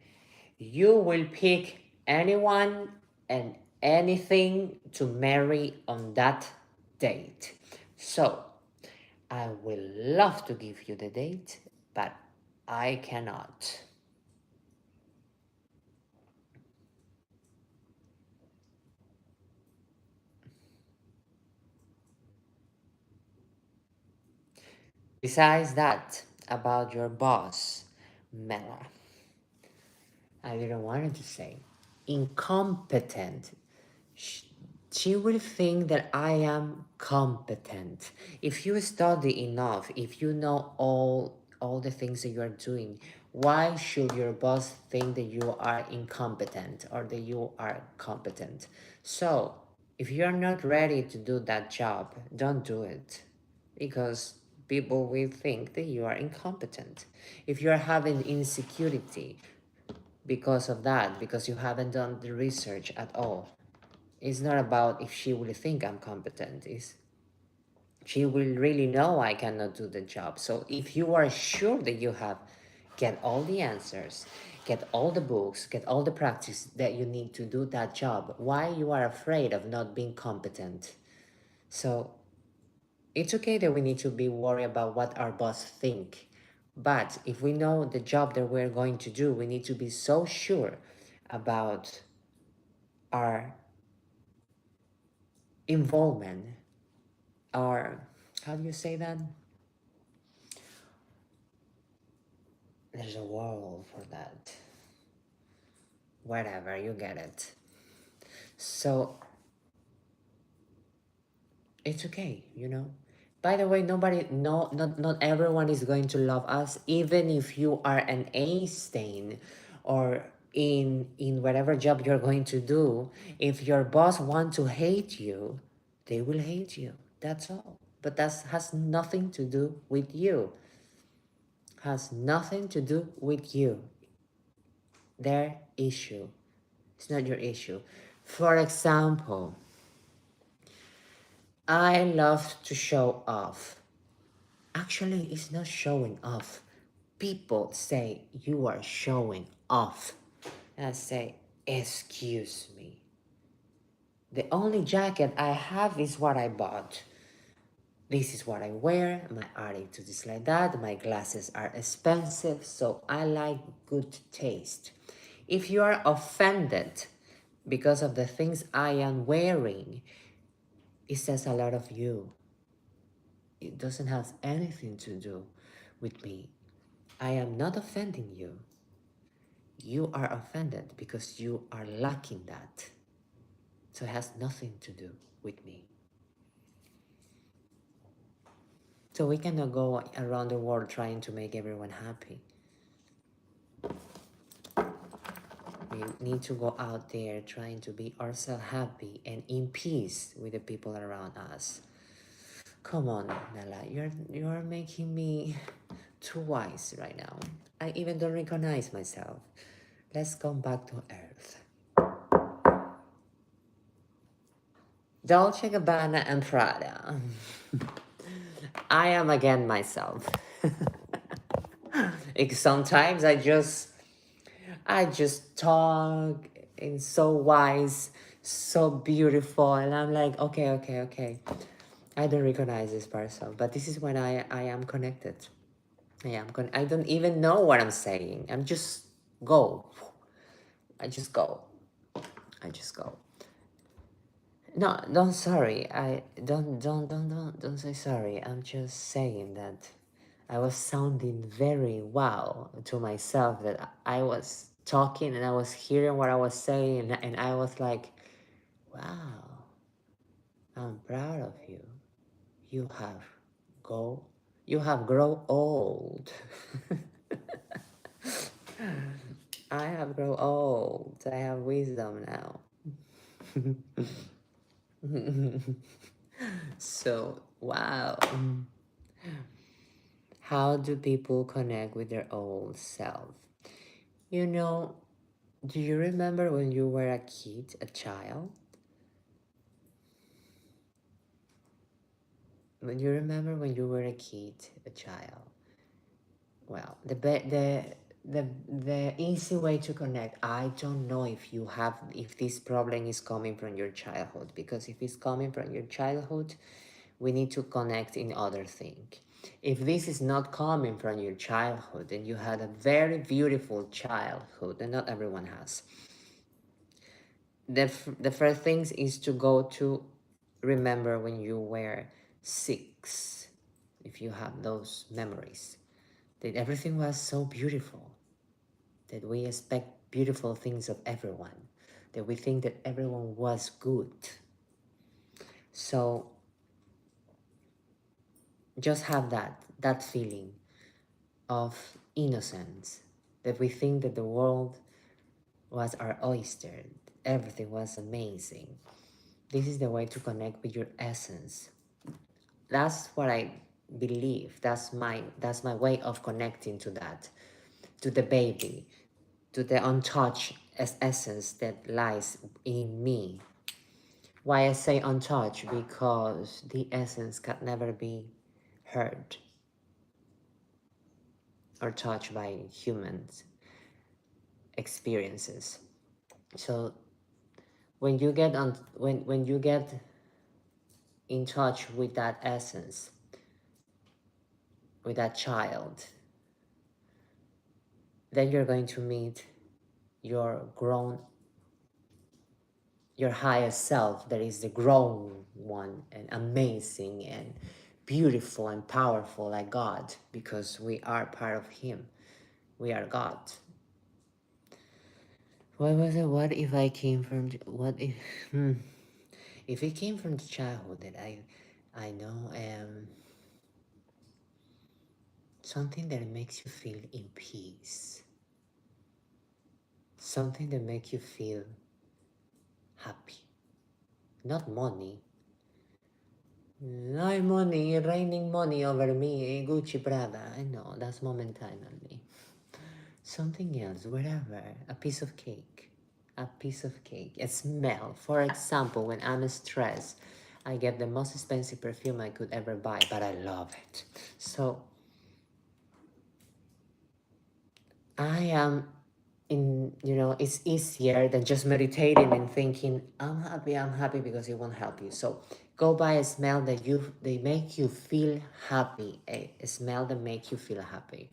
S1: you will pick anyone and anything to marry on that date. So I will love to give you the date, but I cannot. Besides that, about your boss, Mela, I didn't want to say incompetent. Sh- She will think that I am competent. If you study enough, if you know all the things that you are doing, why should your boss think that you are incompetent or that you are competent? So, if you are not ready to do that job, don't do it because people will think that you are incompetent. If you are having insecurity because of that, because you haven't done the research at all, it's not about if she will think I'm competent. It's she will really know I cannot do the job. So if you are sure that you have, get all the answers, get all the books, get all the practice that you need to do that job, why you are afraid of not being competent? So it's okay that we need to be worried about what our boss think. But if we know the job that we're going to do, we need to be so sure about our involvement, our, how do you say that? There's a word for that. Whatever, you get it. So it's okay, you know. By the way, nobody, no, not everyone is going to love us, even if you are an A stain, or in whatever job you're going to do. If your boss want to hate you, they will hate you. That's all. But that has nothing to do with you. Has nothing to do with you. Their issue. It's not your issue. For example, I love to show off. Actually, it's not showing off. People say you are showing off. And I say, excuse me. The only jacket I have is what I bought. This is what I wear. My attitude is like that. My glasses are expensive, so I like good taste. If you are offended because of the things I am wearing, it says a lot of you. It doesn't have anything to do with me. I am not offending you. You are offended because you are lacking that. So it has nothing to do with me. So we cannot go around the world trying to make everyone happy. We need to go out there trying to be ourselves happy and in peace with the people around us. Come on, Nala, you're making me too wise right now. I even don't recognize myself. Let's come back to Earth. Dolce Gabbana and Prada. I am again myself. Sometimes I just talk and so wise, so beautiful, and I'm like, okay, okay, okay. I don't recognize this person, but this is when I am connected. I don't even know what I'm saying. I'm just go. I just go. I just go. No, don't sorry. I don't say sorry. I'm just saying that I was sounding very wow to myself, that I was talking and I was hearing what I was saying, and I was like, wow, I'm proud of you. You have go you have grown old. I have grown old. I have wisdom now. So, wow. How do people connect with their old self? You know, do you remember when you were a kid, a child? When you remember when you were a kid, a child? Well, the easy way to connect. I don't know if this problem is coming from your childhood, because if it's coming from your childhood, we need to connect in other thing. If this is not coming from your childhood and you had a very beautiful childhood, and not everyone has, the first things is to go to remember when you were 6, if you have those memories, that everything was so beautiful, that we expect beautiful things of everyone, that we think that everyone was good. So just have that feeling of innocence, that we think that the world was our oyster, everything was amazing. This is the way to connect with your essence. That's what I believe. That's my way of connecting to that, to the baby, to the untouched essence that lies in me. Why I say untouched? Because the essence can never be hurt or touched by humans' experiences. So when you get in touch with that essence, with that child, then you're going to meet your grown, your higher self, that is the grown one and amazing and beautiful and powerful like God, because we are part of Him. We are God. What was it? What if I came from? What if? If it came from the childhood that I know, something that makes you feel in peace, something that makes you feel happy, not money. No money, raining money over me, Gucci Prada. I know that's momentarily. Something else, wherever, a piece of cake, a piece of cake, a smell. For example, when I'm stressed, I get the most expensive perfume I could ever buy, but I love it. So I am it's easier than just meditating and thinking, I'm happy, because it won't help you. So go buy a smell that they make you feel happy, a smell that make you feel happy.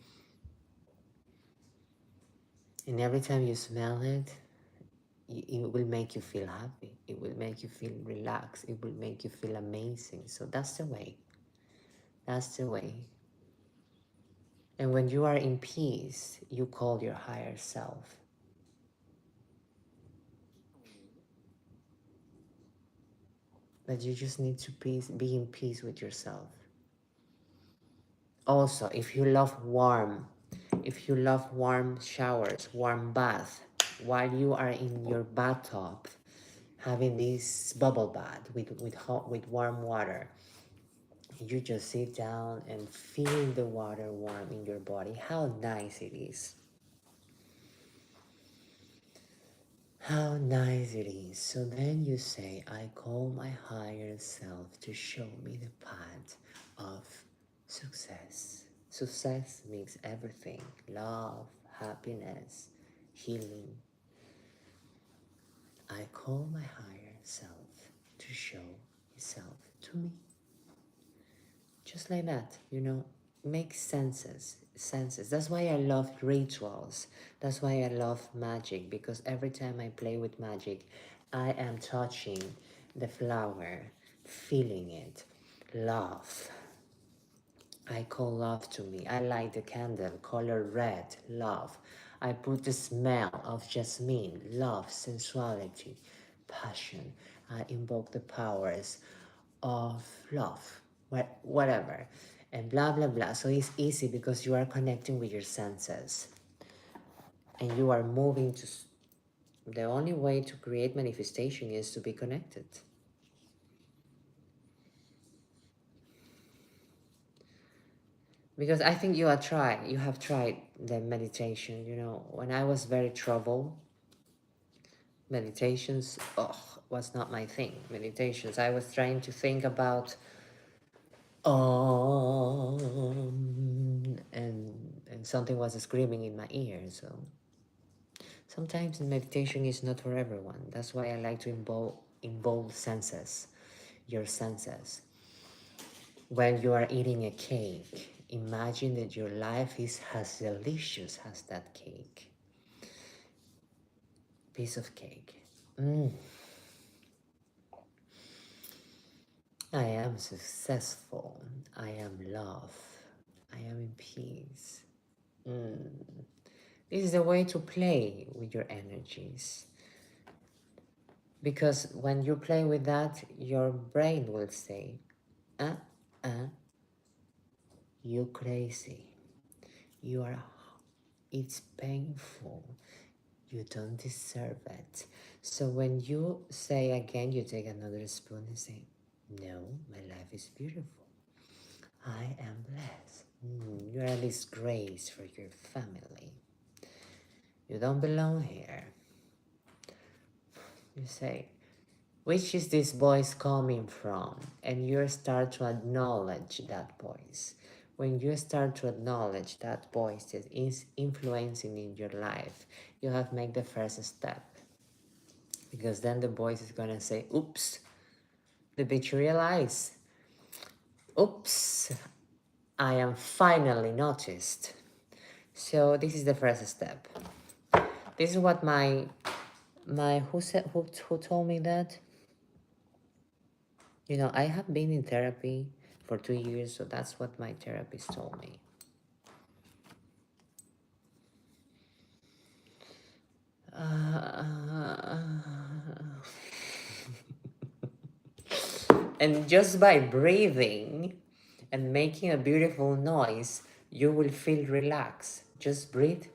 S1: And every time you smell it, it will make you feel happy. It will make you feel relaxed. It will make you feel amazing. So that's the way. That's the way. And when you are in peace, you call your higher self. But you just need to be in peace with yourself. Also, if you love warm showers, warm bath, while you are in your bathtub, having this bubble bath with warm water, you just sit down and feel the water warm in your body. How nice it is. How nice it is. So then you say, I call my higher self to show me the path of success. Success means everything: love, happiness, healing. I call my higher self to show itself to me. Just like that, make senses. That's why I love rituals. That's why I love magic, because every time I play with magic, I am touching the flower, feeling it. Love. I call love to me. I light the candle, color red, love. I put the smell of jasmine, love, sensuality, passion. I invoke the powers of love, whatever, and blah, blah, blah. So it's easy because you are connecting with your senses and you are moving to, the only way to create manifestation is to be connected. Because I think you have tried the meditation, you know, when I was very troubled, meditations, was not my thing. Meditations, I was trying to think about, and something was screaming in my ear, so sometimes meditation is not for everyone. That's why I like to involve senses, your senses. When you are eating a cake, imagine that your life is as delicious as that cake. Piece of cake. I am successful. I am love. I am in peace. This is a way to play with your energies. Because when you play with that, your brain will say, uh, you crazy. You are, it's painful. You don't deserve it. So when you say again, you take another spoon and say, no, my life is beautiful. I am blessed. You're a disgrace for your family. You don't belong here. You say, which is this voice coming from? And you start to acknowledge that voice. When you start to acknowledge that voice that is influencing in your life, you have made the first step. Because then the voice is gonna say, oops, the bitch realize, oops, I am finally noticed. So this is the first step. This is what my who told me that? You know, I have been in therapy for 2 years, so that's what my therapist told me. And just by breathing and making a beautiful noise, you will feel relaxed. Just breathe.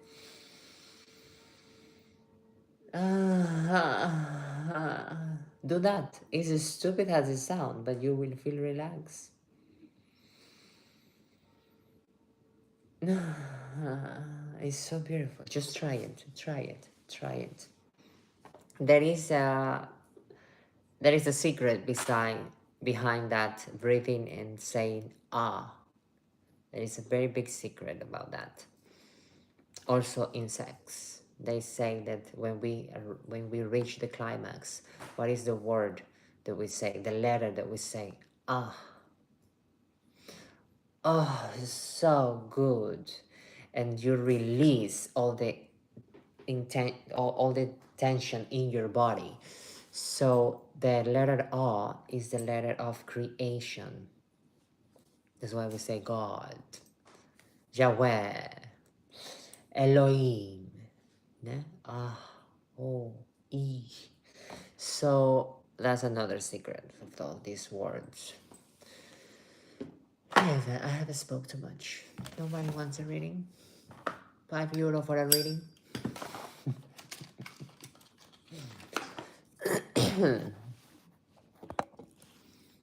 S1: Do that. It's as stupid as it sounds, but you will feel relaxed. It's so beautiful. Just try it. Try it. Try it. There is a secret behind that breathing and saying ah. There is a very big secret about that. Also in sex, they say that when we reach the climax, what is the word that we say, the letter that we say? Ah. Oh, it's so good. And you release all the all the tension in your body. So the letter A is the letter of creation. That's why we say God, Yahweh, Elohim. Ne? Ah, oh, E. So that's another secret of all these words. I haven't spoke too much. Nobody wants a reading. €5 for a reading.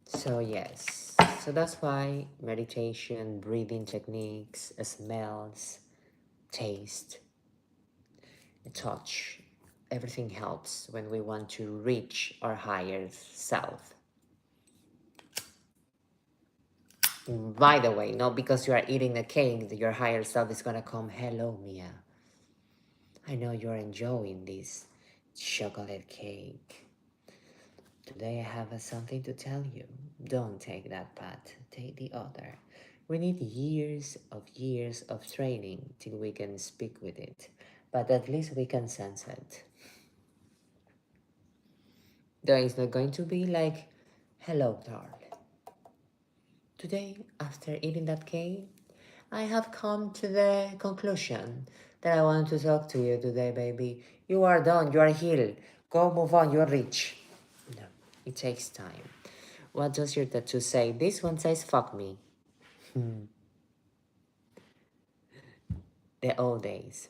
S1: So yes, so that's why meditation, breathing techniques, smells, taste, touch, everything helps when we want to reach our higher self. By the way, not because you are eating a cake that your higher self is gonna come, hello Mia, I know you're enjoying this chocolate cake. Today I have something to tell you. Don't take that path, take the other. We need years of training till we can speak with it, but at least we can sense it. Though it's not going to be like, hello darling. Today, after eating that cake, I have come to the conclusion that I want to talk to you today, baby. You are done, you are healed. Go move on, you're rich. No, it takes time. What does your tattoo say? This one says fuck me. The old days.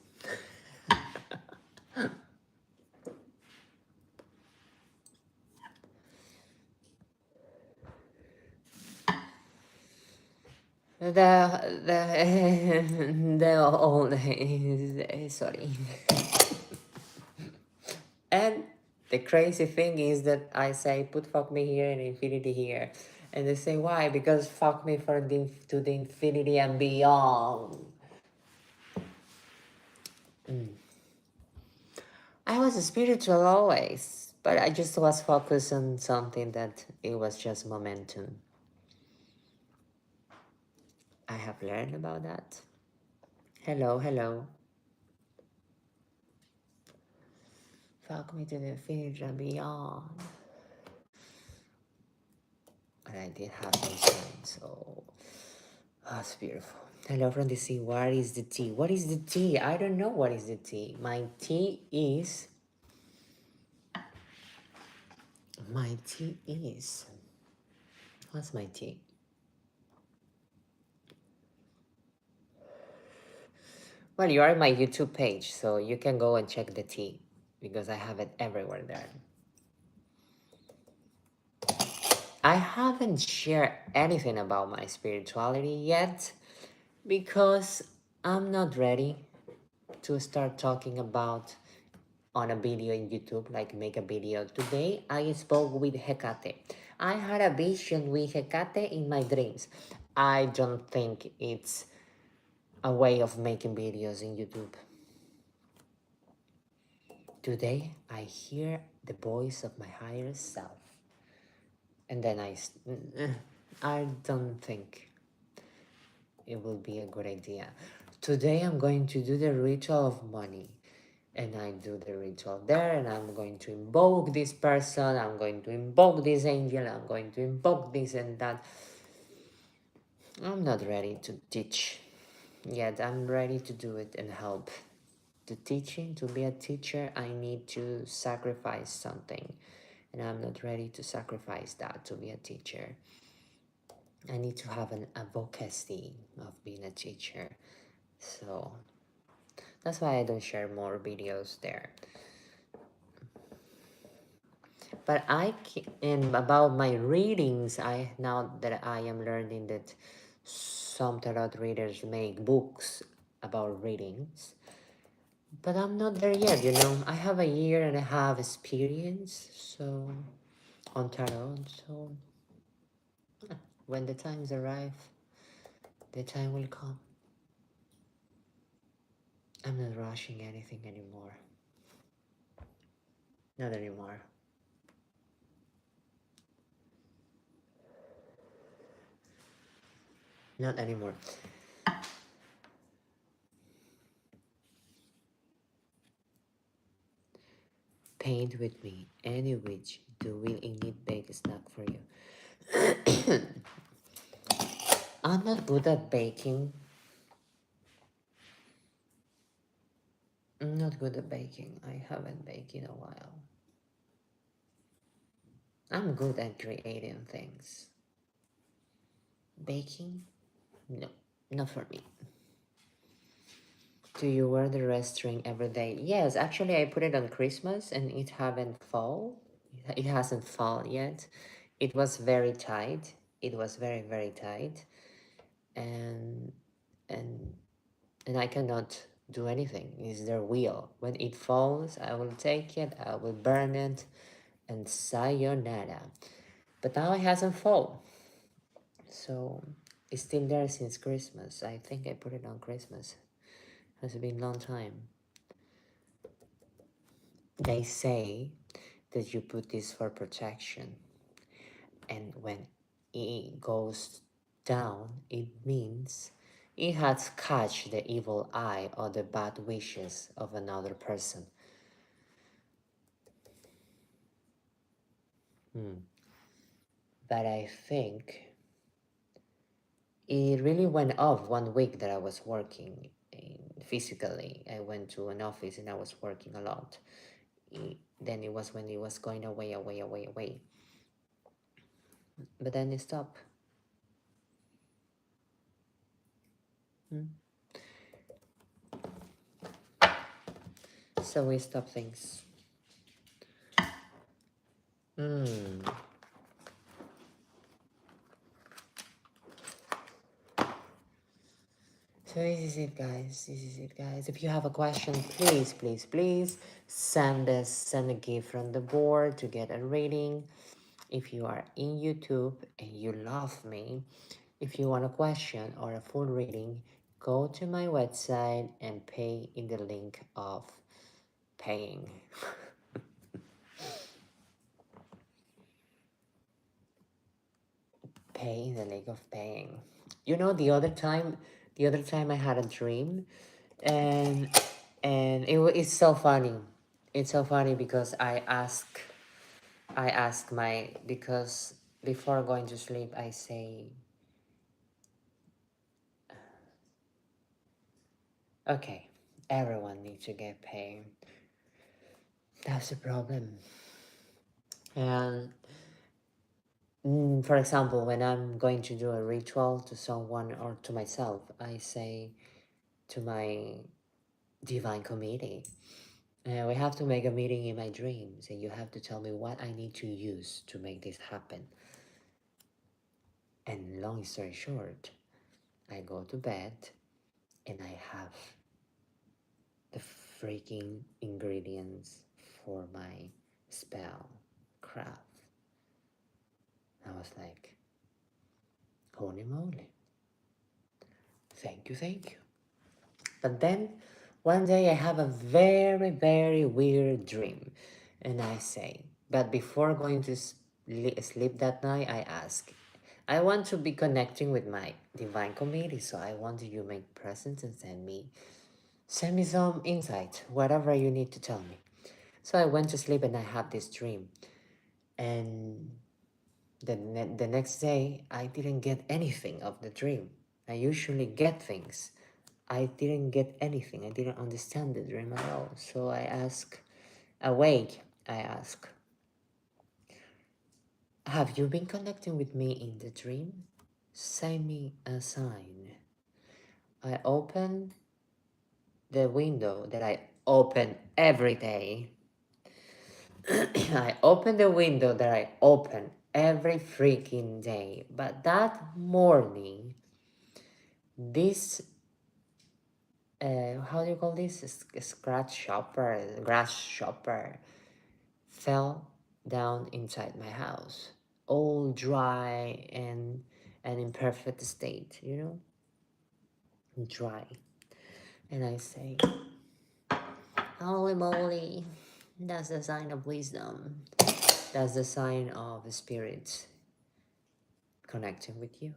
S1: The old days. Sorry. And the crazy thing is that I say put fuck me here and infinity here. And they say why? Because fuck me to the infinity and beyond. I was spiritual always, but I just was focused on something that it was just momentum. I have learned about that. Hello, hello. Fuck me to the infinity and beyond. And I did have those times, so that's beautiful. Hello from the sea. What is the tea? What is the tea? I don't know what is the tea. My tea is. My tea is. What's my tea? Well, you are on my YouTube page, so you can go and check the tea because I have it everywhere there. I haven't shared anything about my spirituality yet because I'm not ready to start talking about on a video in YouTube, like make a video. Today I spoke with Hecate. I had a vision with Hecate in my dreams. I don't think it's a way of making videos in YouTube. Today I hear the voice of my higher self. And then I don't think it will be a good idea. Today I'm going to do the ritual of money. And I do the ritual there, and I'm going to invoke this person, I'm going to invoke this angel, I'm going to invoke this and that. I'm not ready to teach yet. I'm ready to do it and help. To teaching, to be a teacher, I need to sacrifice something. And I'm not ready to sacrifice that to be a teacher. I need to have an advocacy of being a teacher. So that's why I don't share more videos there. But and about my readings, now that I am learning that some tarot readers make books about readings, but I'm not there yet, you know. I have a year and a half experience, so on tarot, so when the times arrive, the time will come. I'm not rushing anything anymore. Not anymore. Not anymore. Paint with me, any which do will indeed bake a snack for you. I'm not good at baking. I'm not good at baking. I haven't baked in a while. I'm good at creating things. Baking? No, not for me. Do you wear the red string every day? Yes, actually I put it on Christmas and it haven't fall. It hasn't fall yet. It was very tight. It was very, very tight. And and and I cannot do anything. It's their will. When it falls, I will take it, I will burn it, and sayonara. But now it hasn't fallen. So it's still there since Christmas. I think I put it on Christmas. Has been a long time. They say that you put this for protection. And when it goes down, it means it has catch the evil eye or the bad wishes of another person. But I think it really went off 1 week that I was working physically. I went to an office and I was working a lot. Then it was when it was going away. but then it stopped. So we stop things. So this is it, guys. This is it, guys. If you have a question, please, please, please send a gift from the board to get a rating. If you are in YouTube and you love me, if you want a question or a full reading, go to my website and pay in the link of paying. Pay in the link of paying. You know, the other time I had a dream, and it's so funny. It's so funny because I ask my, because before going to sleep I say, okay, everyone needs to get paid. That's the problem. And for example, when I'm going to do a ritual to someone or to myself, I say to my divine committee, we have to make a meeting in my dreams, and you have to tell me what I need to use to make this happen. And long story short, I go to bed and I have the freaking ingredients for my spell craft. I was like, holy moly, thank you, thank you. But then one day I have a very, very weird dream, and I say, but before going to sleep that night, I ask, I want to be connecting with my divine committee, so I want you to make presents and send me some insight, whatever you need to tell me. So I went to sleep and I had this dream, and the next day I didn't get anything of the dream. I usually get things. I didn't get anything. I didn't understand the dream at all. So I ask, awake, I ask, have you been connecting with me in the dream? Send me a sign. I open the window that I open every day. I open the window that I open every freaking day. But that morning, this, how do you call this? Scratch shopper, grass shopper, fell down inside my house, all dry and in perfect state, you know, dry. And I say, holy moly, that's the sign of wisdom. That's the sign of the spirit connecting with you.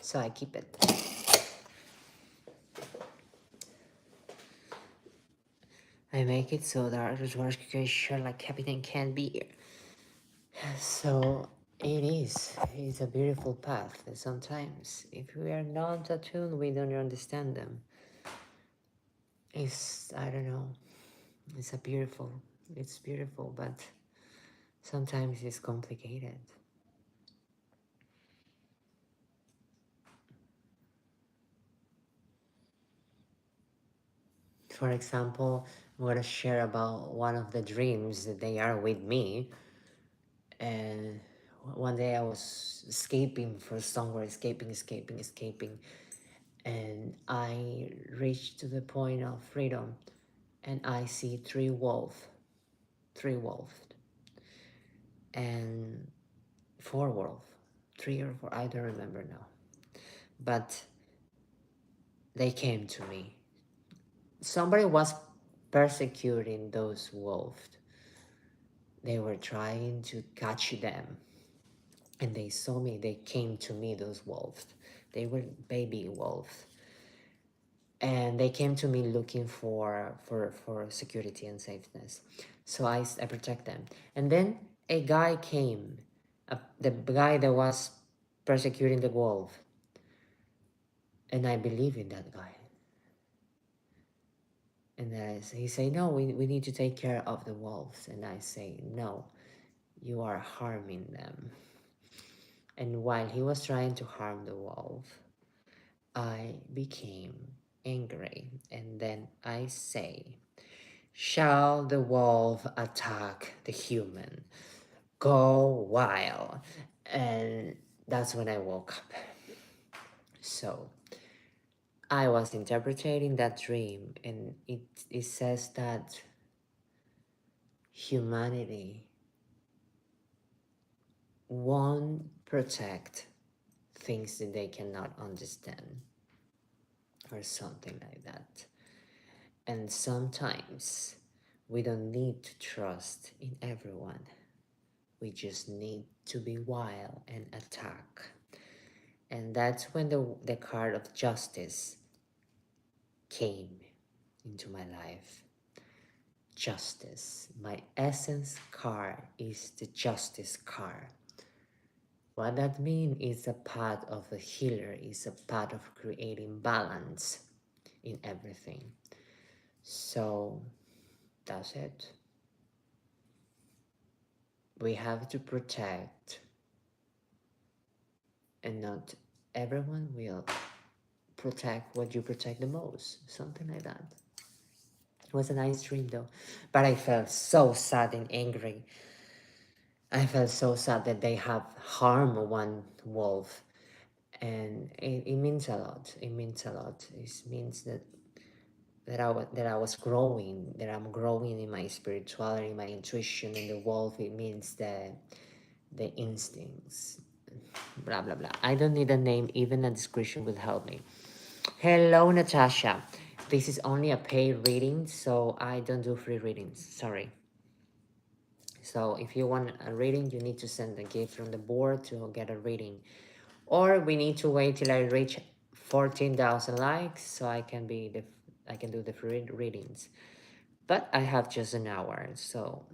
S1: So I keep it. I make it so that the work like Captain can be here. So it's a beautiful path. And sometimes if we are not attuned, we don't understand them. I don't know, it's beautiful, but sometimes it's complicated. For example, I'm gonna share about one of the dreams that they are with me. And one day I was escaping from somewhere, escaping, and I reached to the point of freedom, and I see three wolves, and four wolves, three or four, I don't remember now, but they came to me. Somebody was persecuting those wolves. They were trying to catch them, and they saw me. They came to me, those wolves. They were baby wolves, and they came to me looking for security and safeness. So I protect them. And then a guy came, the guy that was persecuting the wolf, and I believe in that guy. And he say, no, we need to take care of the wolves. And I say, no, you are harming them. And while he was trying to harm the wolf, I became angry, and then I say, shall the wolf attack the human? Go wild. And that's when I woke up. So I was interpreting that dream, and it says that humanity won't protect things that they cannot understand, or something like that. And sometimes we don't need to trust in everyone. We just need to be wild and attack. And that's when the card of justice came into my life. Justice. My essence card is the justice card. What that means is a path of a healer, is a path of creating balance in everything. So that's it. We have to protect, and not everyone will protect what you protect the most. Something like that. It was a nice dream though, but I felt so sad and angry. I felt so sad that they have harmed one wolf, and it means a lot. It means a lot. It means that I was growing, that I'm growing in my spirituality, my intuition, and the wolf. It means the instincts. Blah blah blah. I don't need a name. Even a description would help me. Hello, Natasha. This is only a paid reading, so I don't do free readings. Sorry. So if you want a reading, you need to send a gift from the board to get a reading. Or we need to wait till I reach 14,000 likes so I can do the free readings. But I have just an hour, so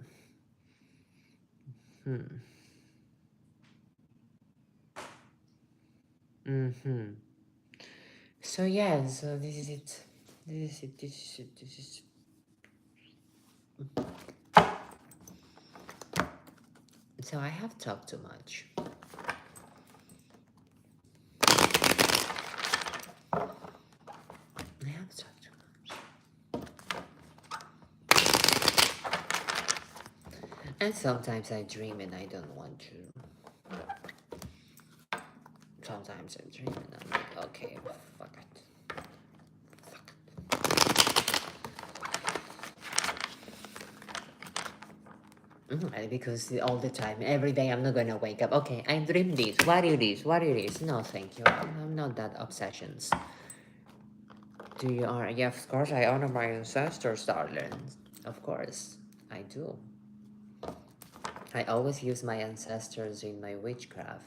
S1: so yeah, so this is it. This is it. This is it. This is it. So I have talked too much. I have talked too much. And sometimes I dream and I don't want to. Sometimes I dream and I'm like, okay, fuck it. Because all the time, every day, I'm not gonna wake up. Okay, I dream this. What it is? What it is? No, thank you. I'm not that obsessions. Do you honor? Yeah, of course I honor my ancestors, darling. Of course, I do. I always use my ancestors in my witchcraft.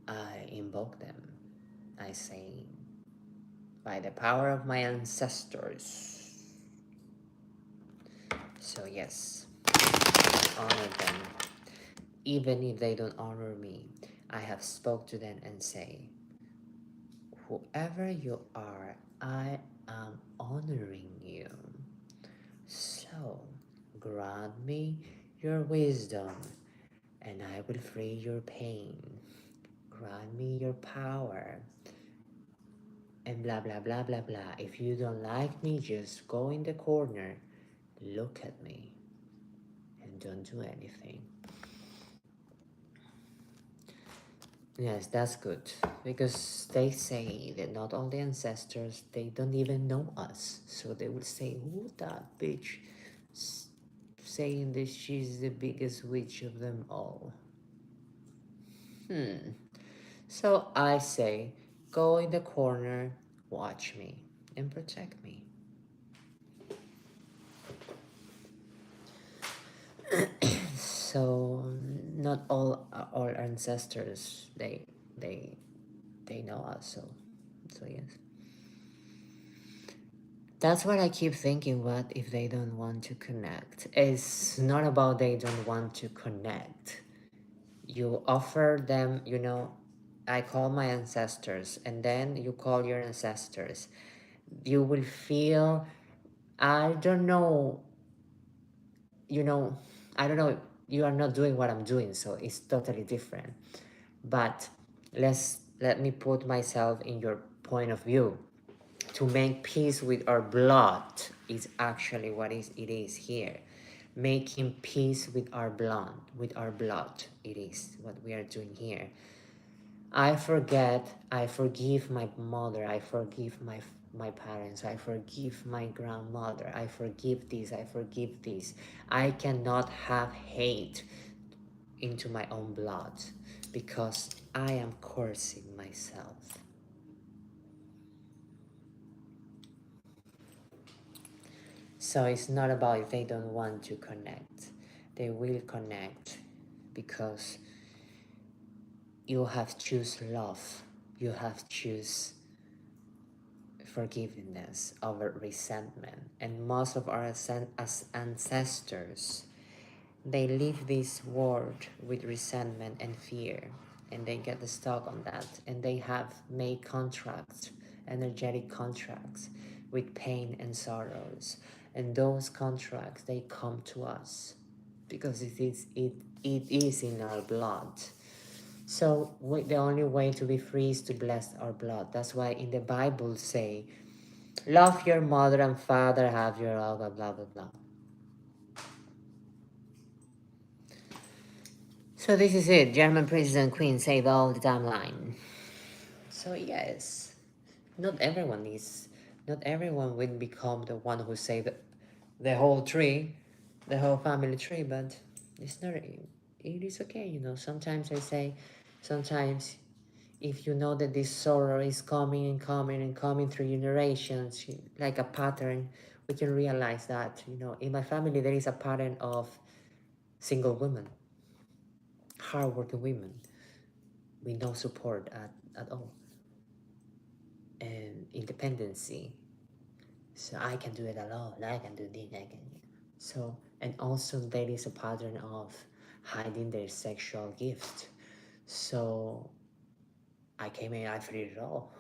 S1: I invoke them. I say, by the power of my ancestors. So yes, honor them. Even if they don't honor me, I have spoke to them and say, whoever you are, I am honoring you. So grant me your wisdom, and I will free your pain. Grant me your power, and blah blah blah blah blah. If you don't like me, just go in the corner, look at me, and don't do anything. Yes, that's good, because they say that not all the ancestors, they don't even know us, so they will say, who that bitch saying that she's the biggest witch of them all? So I say, go in the corner, watch me, and protect me. So not all our ancestors, they know us, so yes. That's what I keep thinking. What if they don't want to connect? It's not about they don't want to connect. You offer them, I call my ancestors, and then you call your ancestors. You will feel, I don't know, you know, I don't know, you are not doing what I'm doing, so it's totally different. But let me put myself in your point of view. To make peace with our blood is actually what it is here. Making peace with our blood, it is what we are doing here. I forgive my mother, I forgive my parents, I forgive my grandmother, I forgive this, I forgive this. I cannot have hate into my own blood because I am cursing myself. So it's not about if they don't want to connect. They will connect because you have choose love. You have choose forgiveness over resentment. And most of our ancestors, they leave this world with resentment and fear, and they get stuck on that, and they have made contracts, energetic contracts, with pain and sorrows, and those contracts, they come to us because it is in our blood. So the only way to be free is to bless our blood. That's why in the Bible say, love your mother and father, have your blah blah blah blah blah. So this is it. German princes and queens save all the timeline. So yes, not everyone is, not everyone will become the one who saved the whole tree, the whole family tree. But it's not. It is okay, you know. Sometimes I say, sometimes if you know that this sorrow is coming and coming and coming through generations, like a pattern, we can realize that, you know, in my family there is a pattern of single women, hardworking women, with no support at all, and independency. So I can do it alone, I can do this, I can. So, and also there is a pattern of hiding their sexual gift. So I came in, I freed it all.